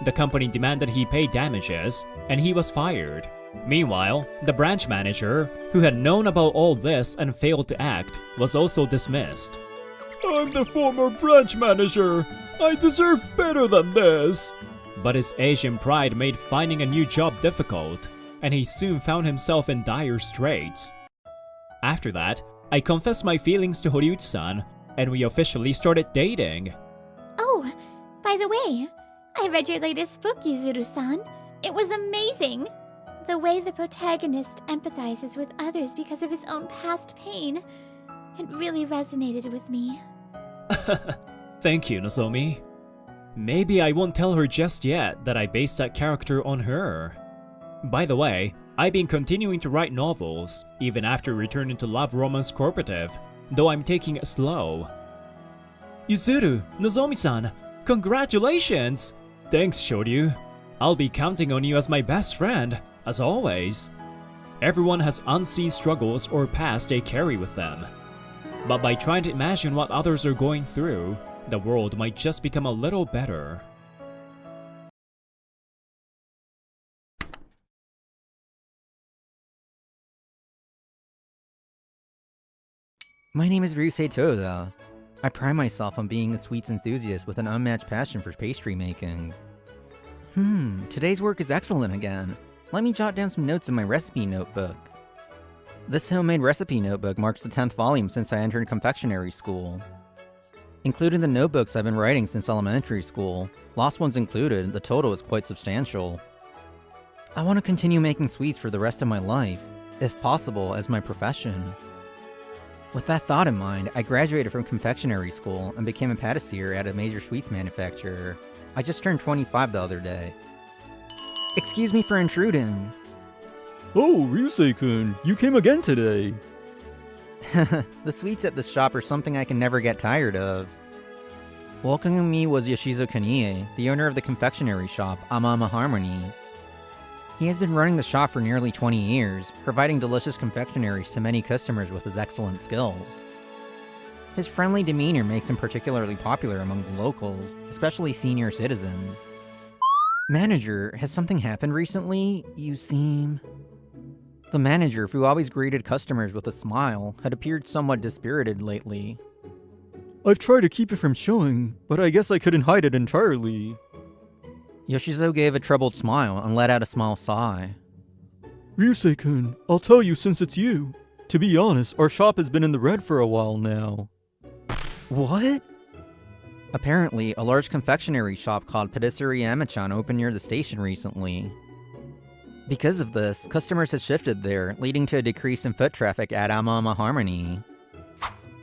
F: The company demanded he pay damages, and he was fired. Meanwhile, the branch manager, who had known about all this and failed to act, was also dismissed. I'm the former branch manager. I deserve better than this. But his Asian pride made finding a new job difficult, and he soon found himself in dire straits. After that, I confessed my feelings to Horyuta-san, and we officially started dating.
C: Oh, by the way, I read your latest book, Yuzuru-san. It was amazing. The way the protagonist empathizes with others because of his own past pain. It really resonated with me.
F: Thank you, Nozomi. Maybe I won't tell her just yet that I based that character on her. By the way, I've been continuing to write novels, even after returning to Love Romance Cooperative, though I'm taking it slow. Yuzuru, Nozomi-san, congratulations! Thanks, Shoryu. I'll be counting on you as my best friend, as always. Everyone has unseen struggles or past they carry with them. But by trying to imagine what others are going through, the world might just become a little better.
A: My name is Ryusei Toda. I pride myself on being a sweets enthusiast with an unmatched passion for pastry making. Today's work is excellent again. Let me jot down some notes in my recipe notebook. This homemade recipe notebook marks the 10th volume since I entered confectionery school. Including the notebooks I've been writing since elementary school, lost ones included, the total is quite substantial. I want to continue making sweets for the rest of my life. if possible, as my profession. With that thought in mind, I graduated from confectionery school and became a patissier at a major sweets manufacturer. I just turned 25 the other day. Excuse me for intruding.
I: Oh, Ryusei-kun, you came again today.
A: The sweets at this shop are something I can never get tired of. Welcoming me was Yoshizo Kanie, the owner of the confectionery shop, Amama Harmony. He has been running the shop for nearly 20 years, providing delicious confectionaries to many customers with his excellent skills. His friendly demeanor makes him particularly popular among the locals, especially senior citizens. Manager, has something happened recently? You seem... The manager, who always greeted customers with a smile, had appeared somewhat dispirited lately.
I: I've tried to keep it from showing, but I guess I couldn't hide it entirely.
A: Yoshizo gave a troubled smile and let out a small sigh.
I: Ryusei-kun, I'll tell you since it's you. To be honest, our shop has been in the red for a while now.
A: What? Apparently, a large confectionery shop called Patisserie Amachan opened near the station recently. Because of this, customers have shifted there, leading to a decrease in foot traffic at Amama Harmony.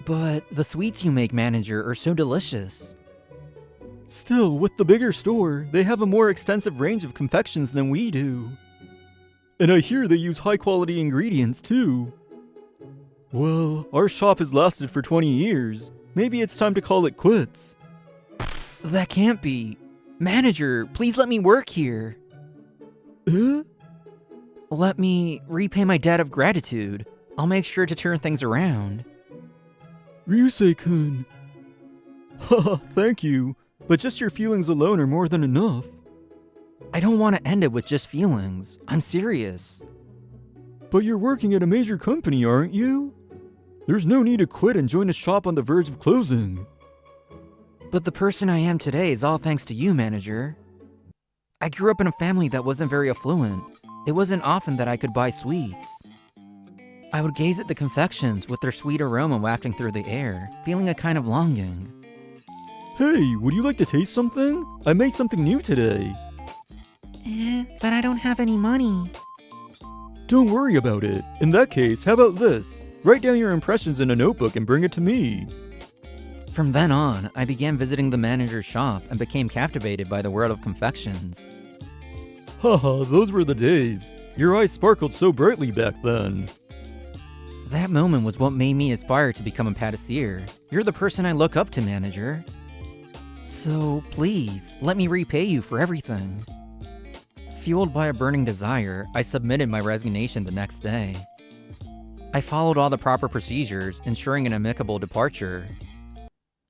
A: But the sweets you make, manager, are so delicious.
I: Still, with the bigger store, they have a more extensive range of confections than we do. And I hear they use high-quality ingredients, too. Well, our shop has lasted for 20 years. Maybe it's time to call it quits.
A: That can't be. Manager, please let me work here. Let me repay my debt of gratitude. I'll make sure to turn things around.
I: Ryusei-kun. Haha, thank you. But just your feelings alone are more than enough.
A: I don't want to end it with just feelings. I'm serious.
I: But you're working at a major company, aren't you? There's no need to quit and join a shop on the verge of closing.
A: But the person I am today is all thanks to you, manager. I grew up in a family that wasn't very affluent. It wasn't often that I could buy sweets. I would gaze at the confections with their sweet aroma wafting through the air, feeling a kind of longing.
I: Hey, would you like to taste something? I made something new today.
A: But I don't have any money.
I: Don't worry about it. In that case, how about this? Write down your impressions in a notebook and bring it to me.
A: From then on, I began visiting the manager's shop and became captivated by the world of confections.
I: Haha, those were the days. Your eyes sparkled so brightly back then.
A: That moment was what made me aspire to become a patissier. You're the person I look up to, manager. So, please, let me repay you for everything. Fueled by a burning desire, I submitted my resignation the next day. I followed all the proper procedures, ensuring an amicable departure.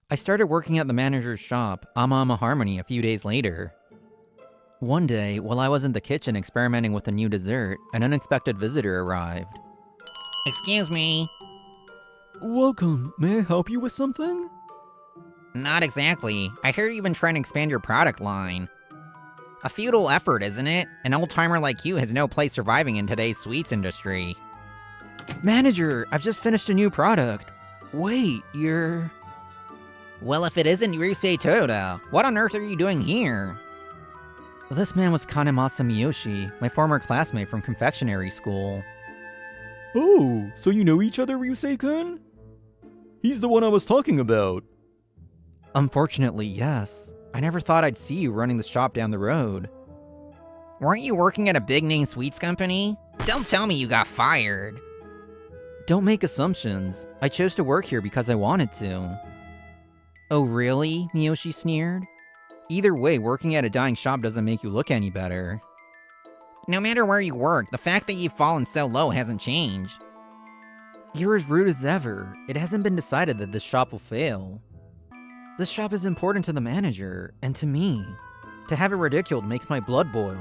A: I started working at the manager's shop, Amama Harmony, a few days later. One day, while I was in the kitchen experimenting with a new dessert, an unexpected visitor arrived.
D: Excuse me.
I: Welcome. May I help you with something?
D: Not exactly. I hear you've been trying to expand your product line. A futile effort, isn't it? An old-timer like you has no place surviving in today's sweets industry.
A: Manager, I've just finished a new product. Wait, you're...
D: Well, if it isn't Ryusei Toyoda, what on earth are you doing here?
A: This man was Kanemasa Miyoshi, my former classmate from confectionery school.
I: Oh, so you know each other, Ryusei-kun? He's the one I was talking about.
A: Unfortunately, yes. I never thought I'd see you running the shop down the road.
D: Weren't you working at a big-name sweets company? Don't tell me you got fired.
A: Don't make assumptions. I chose to work here because I wanted to. Oh really? Miyoshi sneered. Either way, working at a dying shop doesn't make you look any better.
D: No matter where you work, the fact that you've fallen so low hasn't changed.
A: You're as rude as ever. It hasn't been decided that this shop will fail. This shop is important to the manager, and to me. To have it ridiculed makes my blood boil.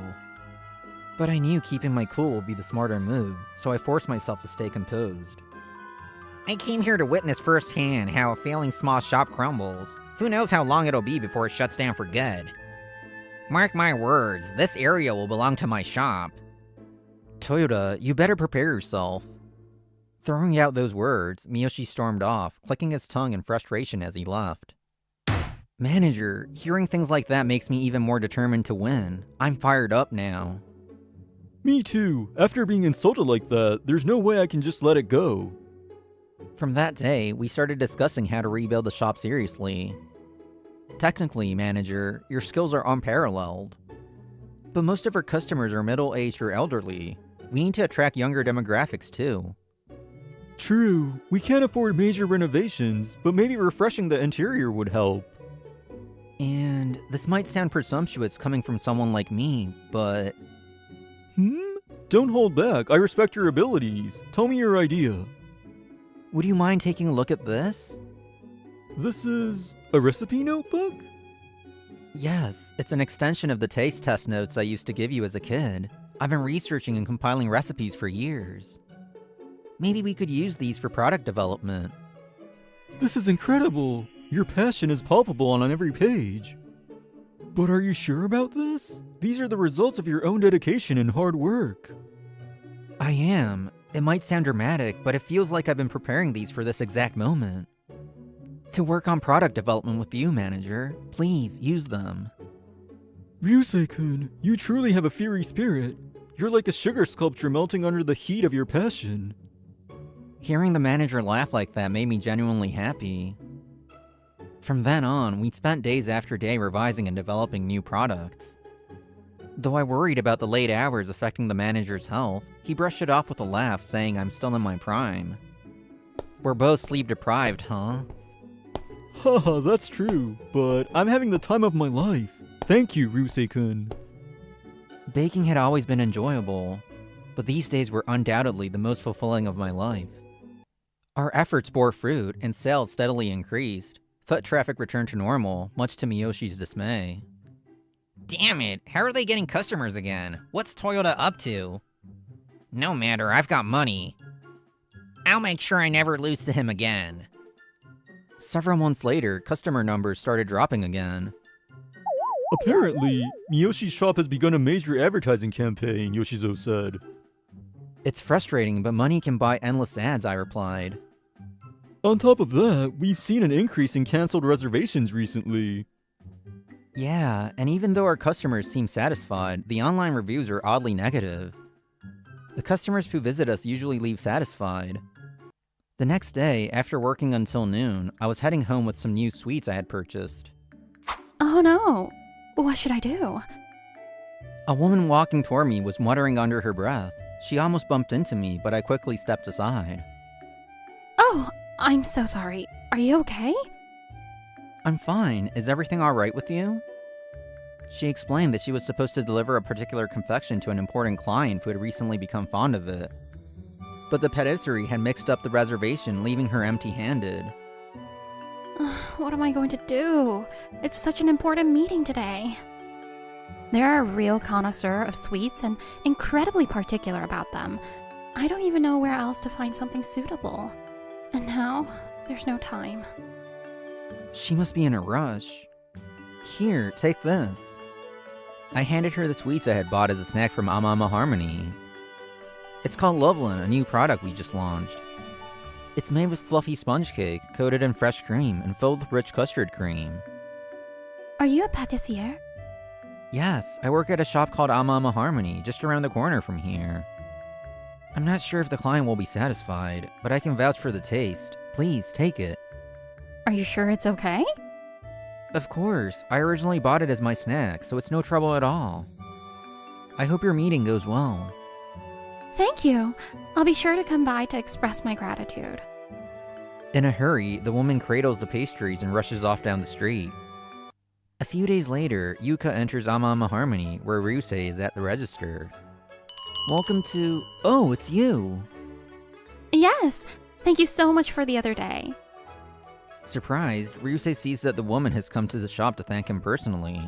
A: But I knew keeping my cool would be the smarter move, so I forced myself to stay composed.
D: I came here to witness firsthand how a failing small shop crumbles. Who knows how long it'll be before it shuts down for good. Mark my words, this area will belong to my shop.
A: Toyoda, you better prepare yourself. Throwing out those words, Miyoshi stormed off, clicking his tongue in frustration as he left. Manager, hearing things like that makes me even more determined to win. I'm fired up now.
I: Me too. After being insulted like that, there's no way I can just let it go.
A: From that day, we started discussing how to rebuild the shop seriously. Technically, manager, your skills are unparalleled. But most of our customers are middle-aged or elderly. We need to attract younger demographics too.
I: True, we can't afford major renovations, but maybe refreshing the interior would help.
A: And this might sound presumptuous coming from someone like me, but...
I: Don't hold back, I respect your abilities. Tell me your idea.
A: Would you mind taking a look at this?
I: This is a recipe notebook?
A: Yes, it's an extension of the taste test notes I used to give you as a kid. I've been researching and compiling recipes for years. Maybe we could use these for product development.
I: This is incredible. Your passion is palpable on every page. But are you sure about this? These are the results of your own dedication and hard work.
A: I am. It might sound dramatic, but it feels like I've been preparing these for this exact moment. To work on product development with you, manager, please use them.
I: Ryusei-kun, you truly have a fiery spirit. You're like a sugar sculpture melting under the heat of your passion.
A: Hearing the manager laugh like that made me genuinely happy. From then on, we spent days after day revising and developing new products. Though I worried about the late hours affecting the manager's health, he brushed it off with a laugh, saying I'm still in my prime. We're both sleep deprived, huh?
I: Haha, that's true, but I'm having the time of my life. Thank you, Ryusei-kun.
A: Baking had always been enjoyable, but these days were undoubtedly the most fulfilling of my life. Our efforts bore fruit, and sales steadily increased. Foot traffic returned to normal, much to Miyoshi's dismay.
D: Damn it, how are they getting customers again? What's Toyota up to? No matter, I've got money. I'll make sure I never lose to him again.
A: Several months later, customer numbers started dropping again.
I: Apparently, Miyoshi's shop has begun a major advertising campaign, Yoshizo said.
A: It's frustrating, but money can buy endless ads, I replied.
I: On top of that, we've seen an increase in cancelled reservations recently.
A: Yeah, and even though our customers seem satisfied, the online reviews are oddly negative. The customers who visit us usually leave satisfied. The next day, after working until noon, I was heading home with some new sweets I had purchased.
B: Oh no! What should I do?
A: A woman walking toward me was muttering under her breath. She almost bumped into me, but I quickly stepped aside.
B: Oh, I'm so sorry. Are you okay?
A: I'm fine. Is everything alright with you? She explained that she was supposed to deliver a particular confection to an important client who had recently become fond of it. But the patisserie had mixed up the reservation, leaving her empty-handed.
B: What am I going to do? It's such an important meeting today. They're a real connoisseur of sweets and incredibly particular about them. I don't even know where else to find something suitable. And now, there's no time.
A: She must be in a rush. Here, take this. I handed her the sweets I had bought as a snack from Amama Harmony. It's called Loveland, a new product we just launched. It's made with fluffy sponge cake, coated in fresh cream, and filled with rich custard cream.
B: Are you a patissier?
A: Yes, I work at a shop called Amama Harmony, just around the corner from here. I'm not sure if the client will be satisfied, but I can vouch for the taste. Please, take it.
B: Are you sure it's okay?
A: Of course, I originally bought it as my snack, so it's no trouble at all. I hope your meeting goes well.
B: Thank you. I'll be sure to come by to express my gratitude.
A: In a hurry, the woman cradles the pastries and rushes off down the street. A few days later, Yuka enters Amama Harmony, where Ryusei is at the register. Welcome to... Oh, it's you!
B: Yes! Thank you so much for the other day.
A: Surprised, Ryusei sees that the woman has come to the shop to thank him personally.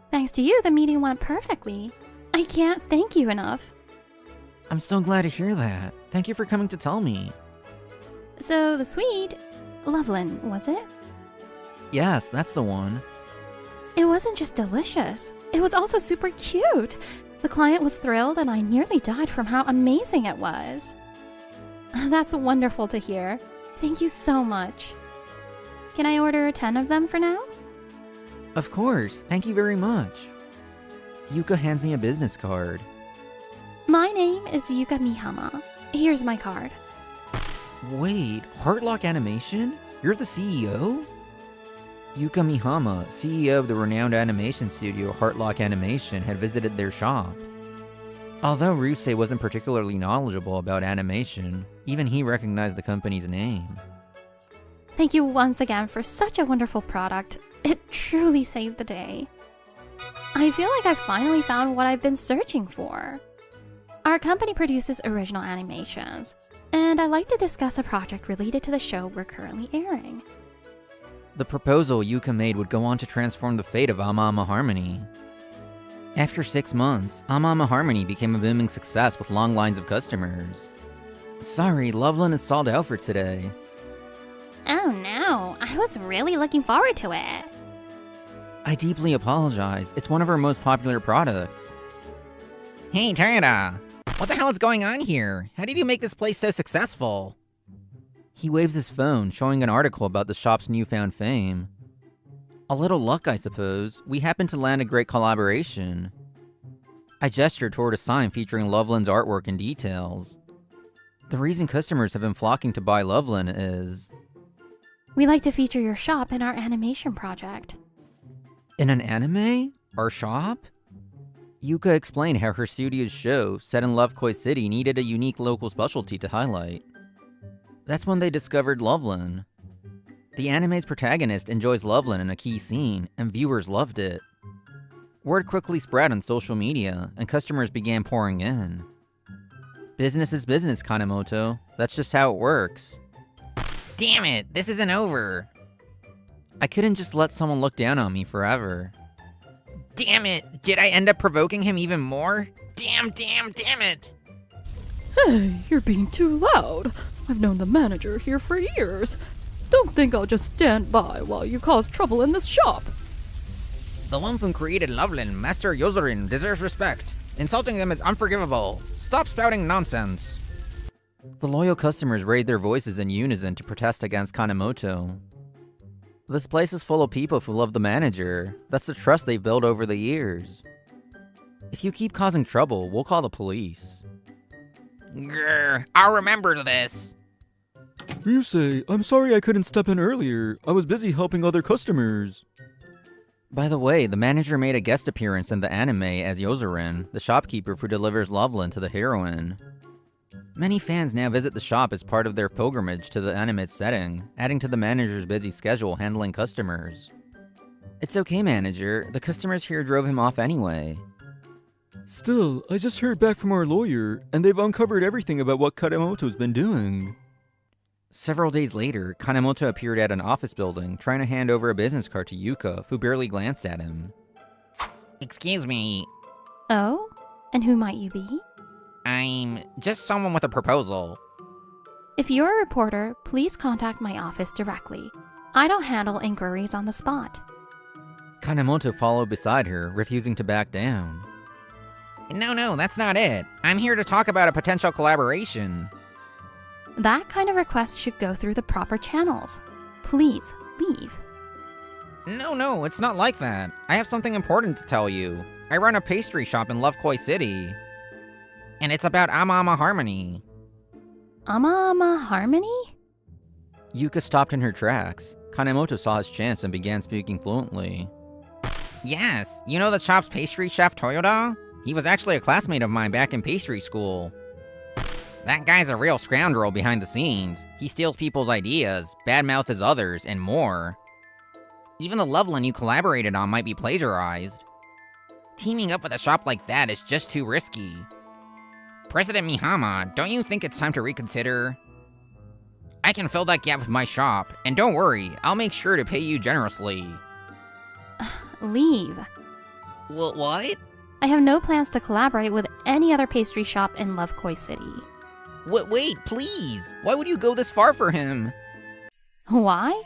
B: Thanks to you, the meeting went perfectly. I can't thank you enough.
A: I'm so glad to hear that. Thank you for coming to tell me.
B: So, the sweet... Loveland, was it?
A: Yes, that's the one.
B: It wasn't just delicious. It was also super cute. The client was thrilled and I nearly died from how amazing it was. That's wonderful to hear. Thank you so much. Can I order 10 of them for now?
A: Of course, thank you very much. Yuka hands me a business card.
B: is Yuka Mihama. Here's my card.
A: Wait, Heartlock Animation? You're the CEO? Yuka Mihama, CEO of the renowned animation studio Heartlock Animation, had visited their shop. Although Ryusei wasn't particularly knowledgeable about animation, even he recognized the company's name.
B: Thank you once again for such a wonderful product. It truly saved the day. I feel like I finally found what I've been searching for. Our company produces original animations, and I'd like to discuss a project related to the show we're currently airing.
A: The proposal Yuka made would go on to transform the fate of Ama Ama Harmony. After 6 months, Ama Ama Harmony became a booming success with long lines of customers. Sorry, Loveland is sold out for today.
C: Oh no, I was really looking forward to it.
A: I deeply apologize, it's one of our most popular products.
D: Hey, Toyota! What the hell is going on here? How did you make this place so successful?
A: He waves his phone, showing an article about the shop's newfound fame. A little luck, I suppose. We happened to land a great collaboration. I gestured toward a sign featuring Loveland's artwork and details. The reason customers have been flocking to buy Loveland is...
B: We like to feature your shop in our animation project.
A: In an anime? Our shop? Yuka explained how her studio's show, set in Lovekoi City, needed a unique local specialty to highlight. That's when they discovered Loveland. The anime's protagonist enjoys Loveland in a key scene, and viewers loved it. Word quickly spread on social media, and customers began pouring in. Business is business, Kanemoto. That's just how it works.
D: Damn it, this isn't over.
A: I couldn't just let someone look down on me forever.
D: Damn it, did I end up provoking him even more? Damn it!
E: Hey, you're being too loud. I've known the manager here for years. Don't think I'll just stand by while you cause trouble in this shop.
D: The one who created Loveland, Master Yozurin, deserves respect. Insulting them is unforgivable. Stop spouting nonsense.
A: The loyal customers raised their voices in unison to protest against Kanemoto. This place is full of people who love the manager. That's the trust they've built over the years. If you keep causing trouble, we'll call the police.
D: Grr, I'll remember this.
I: Ryusei, I'm sorry I couldn't step in earlier. I was busy helping other customers.
A: By the way, the manager made a guest appearance in the anime as Yozurin, the shopkeeper who delivers Loveland to the heroine. Many fans now visit the shop as part of their pilgrimage to the anime's setting, adding to the manager's busy schedule handling customers. It's okay, manager. The customers here drove him off anyway.
I: Still, I just heard back from our lawyer, and they've uncovered everything about what Kanemoto's been doing.
A: Several days later, Kanemoto appeared at an office building, trying to hand over a business card to Yuka, who barely glanced at him.
D: Excuse me,
B: Oh? And who might you be?
D: I'm just someone with a proposal.
B: If you're a reporter, please contact my office directly. I don't handle inquiries on the spot.
A: Kanemoto followed beside her, refusing to back down.
D: No, that's not it. I'm here to talk about a potential collaboration.
B: That kind of request should go through the proper channels. Please, leave.
D: No, it's not like that. I have something important to tell you. I run a pastry shop in Lovekoi City. And it's about Ama Ama Harmony.
B: Ama Ama Harmony?
A: Yuka stopped in her tracks. Kanemoto saw his chance and began speaking fluently.
D: Yes, you know the shop's pastry chef Toyoda? He was actually a classmate of mine back in pastry school. That guy's a real scoundrel behind the scenes. He steals people's ideas, badmouths others, and more. Even the Loveland you collaborated on might be plagiarized. Teaming up with a shop like that is just too risky. President Mihama, don't you think it's time to reconsider? I can fill that gap with my shop, and don't worry, I'll make sure to pay you generously.
B: Leave.
D: What?
B: I have no plans to collaborate with any other pastry shop in Lovekoi City.
D: Wait, please! Why would you go this far for him?
B: Why?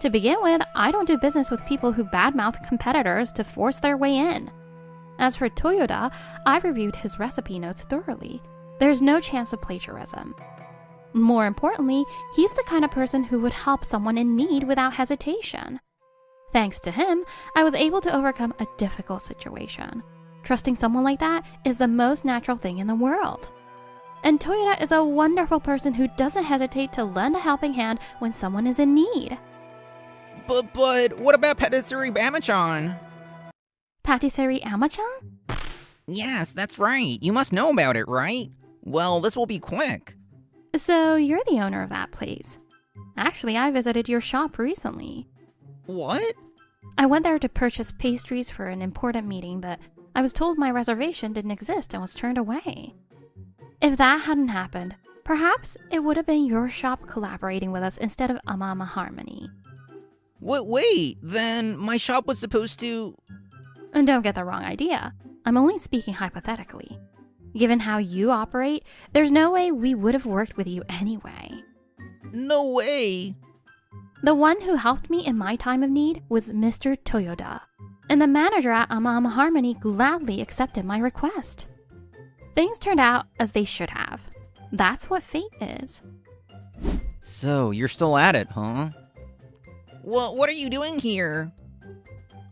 B: To begin with, I don't do business with people who badmouth competitors to force their way in. As for Toyoda, I've reviewed his recipe notes thoroughly. There's no chance of plagiarism. More importantly, he's the kind of person who would help someone in need without hesitation. Thanks to him, I was able to overcome a difficult situation. Trusting someone like that is the most natural thing in the world. And Toyoda is a wonderful person who doesn't hesitate to lend a helping hand when someone is in need.
D: But what about Patisserie Amachan?
B: Patisserie Amachan?
D: Yes, that's right. You must know about it, right? Well, this will be quick.
B: So you're the owner of that place. Actually, I visited your shop recently.
D: What?
B: I went there to purchase pastries for an important meeting, but I was told my reservation didn't exist and was turned away. If that hadn't happened, perhaps it would have been your shop collaborating with us instead of Amama Harmony.
D: Wait, then my shop was supposed to...
B: And don't get the wrong idea. I'm only speaking hypothetically. Given how you operate, there's no way we would have worked with you anyway.
D: No way.
B: The one who helped me in my time of need was Mr. Toyoda, and the manager at Amama Harmony gladly accepted my request. Things turned out as they should have. That's what fate is.
A: So, you're still at it, huh?
D: Well, what are you doing here?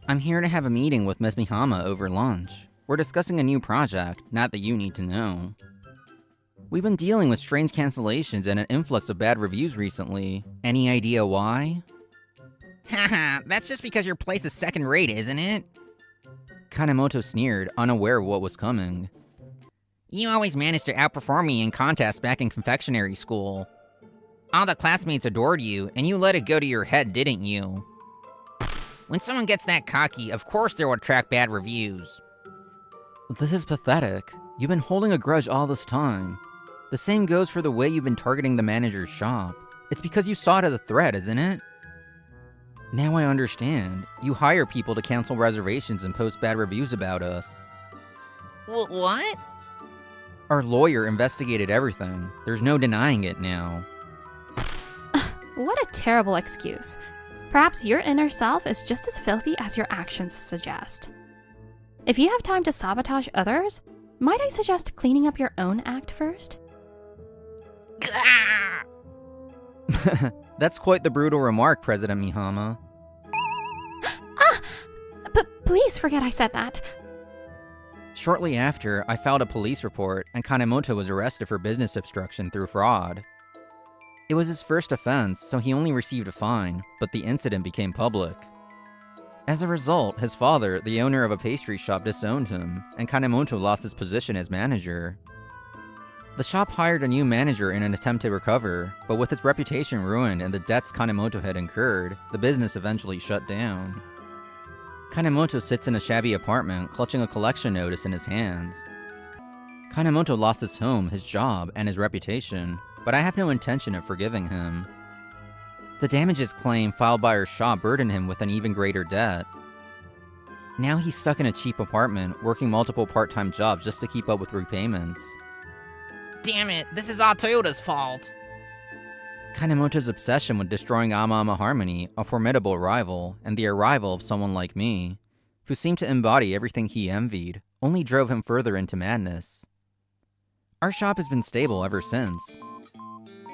A: I'm here to have a meeting with Ms. Mihama over lunch. We're discussing a new project, not that you need to know. We've been dealing with strange cancellations and an influx of bad reviews recently. Any idea why?
D: Haha, that's just because your place is second rate, isn't it?
A: Kanemoto sneered, unaware of what was coming.
D: You always managed to outperform me in contests back in confectionery school. All the classmates adored you, and you let it go to your head, didn't you? When someone gets that cocky, of course they will attract bad reviews.
A: This is pathetic. You've been holding a grudge all this time. The same goes for the way you've been targeting the manager's shop. It's because you saw it as a threat, isn't it? Now I understand. You hire people to cancel reservations and post bad reviews about us.
D: What?
A: Our lawyer investigated everything. There's no denying it now.
B: What a terrible excuse. Perhaps your inner self is just as filthy as your actions suggest. If you have time to sabotage others, might I suggest cleaning up your own act first?
A: That's quite the brutal remark, President Mihama.
B: Please forget I said that.
A: Shortly after, I filed a police report, and Kanemoto was arrested for business obstruction through fraud. It was his first offense, so he only received a fine, but the incident became public. As a result, his father, the owner of a pastry shop, disowned him, and Kanemoto lost his position as manager. The shop hired a new manager in an attempt to recover, but with its reputation ruined and the debts Kanemoto had incurred, the business eventually shut down. Kanemoto sits in a shabby apartment, clutching a collection notice in his hands. Kanemoto lost his home, his job, and his reputation, but I have no intention of forgiving him. The damages claim filed by our shop burdened him with an even greater debt. Now he's stuck in a cheap apartment, working multiple part-time jobs just to keep up with repayments.
D: Damn it, this is all Toyota's fault.
A: Kanemoto's obsession with destroying Amama Harmony, a formidable rival, and the arrival of someone like me, who seemed to embody everything he envied, only drove him further into madness. Our shop has been stable ever since.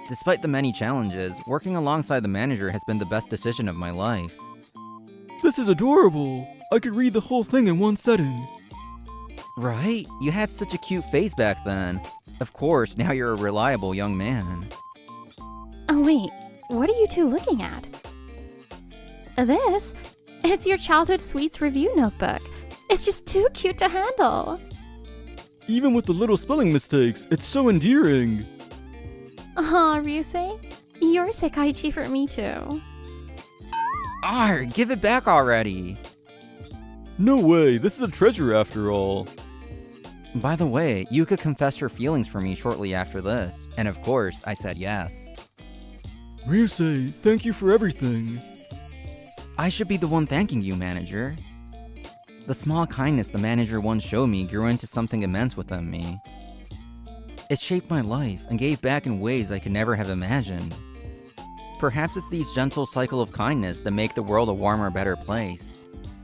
A: Despite the many challenges, working alongside the manager has been the best decision of my life.
I: This is adorable. I could read the whole thing in one setting.
A: Right? You had such a cute face back then. Of course, now you're a reliable young man.
B: Oh wait, what are you two looking at? This? It's your childhood sweets review notebook. It's just too cute to handle.
I: Even with the little spelling mistakes, it's so endearing.
B: Aw, Ryusei, you're Sekaiichi for me too.
A: Arr, give it back already!
I: No way, this is a treasure after all.
A: By the way, Yuka confessed her feelings for me shortly after this, and of course, I said yes.
I: Ryusei, thank you for everything.
A: I should be the one thanking you, manager. The small kindness the manager once showed me grew into something immense within me. It shaped my life and gave back in ways I could never have imagined. Perhaps it's these gentle cycle of kindness that make the world a warmer, better place.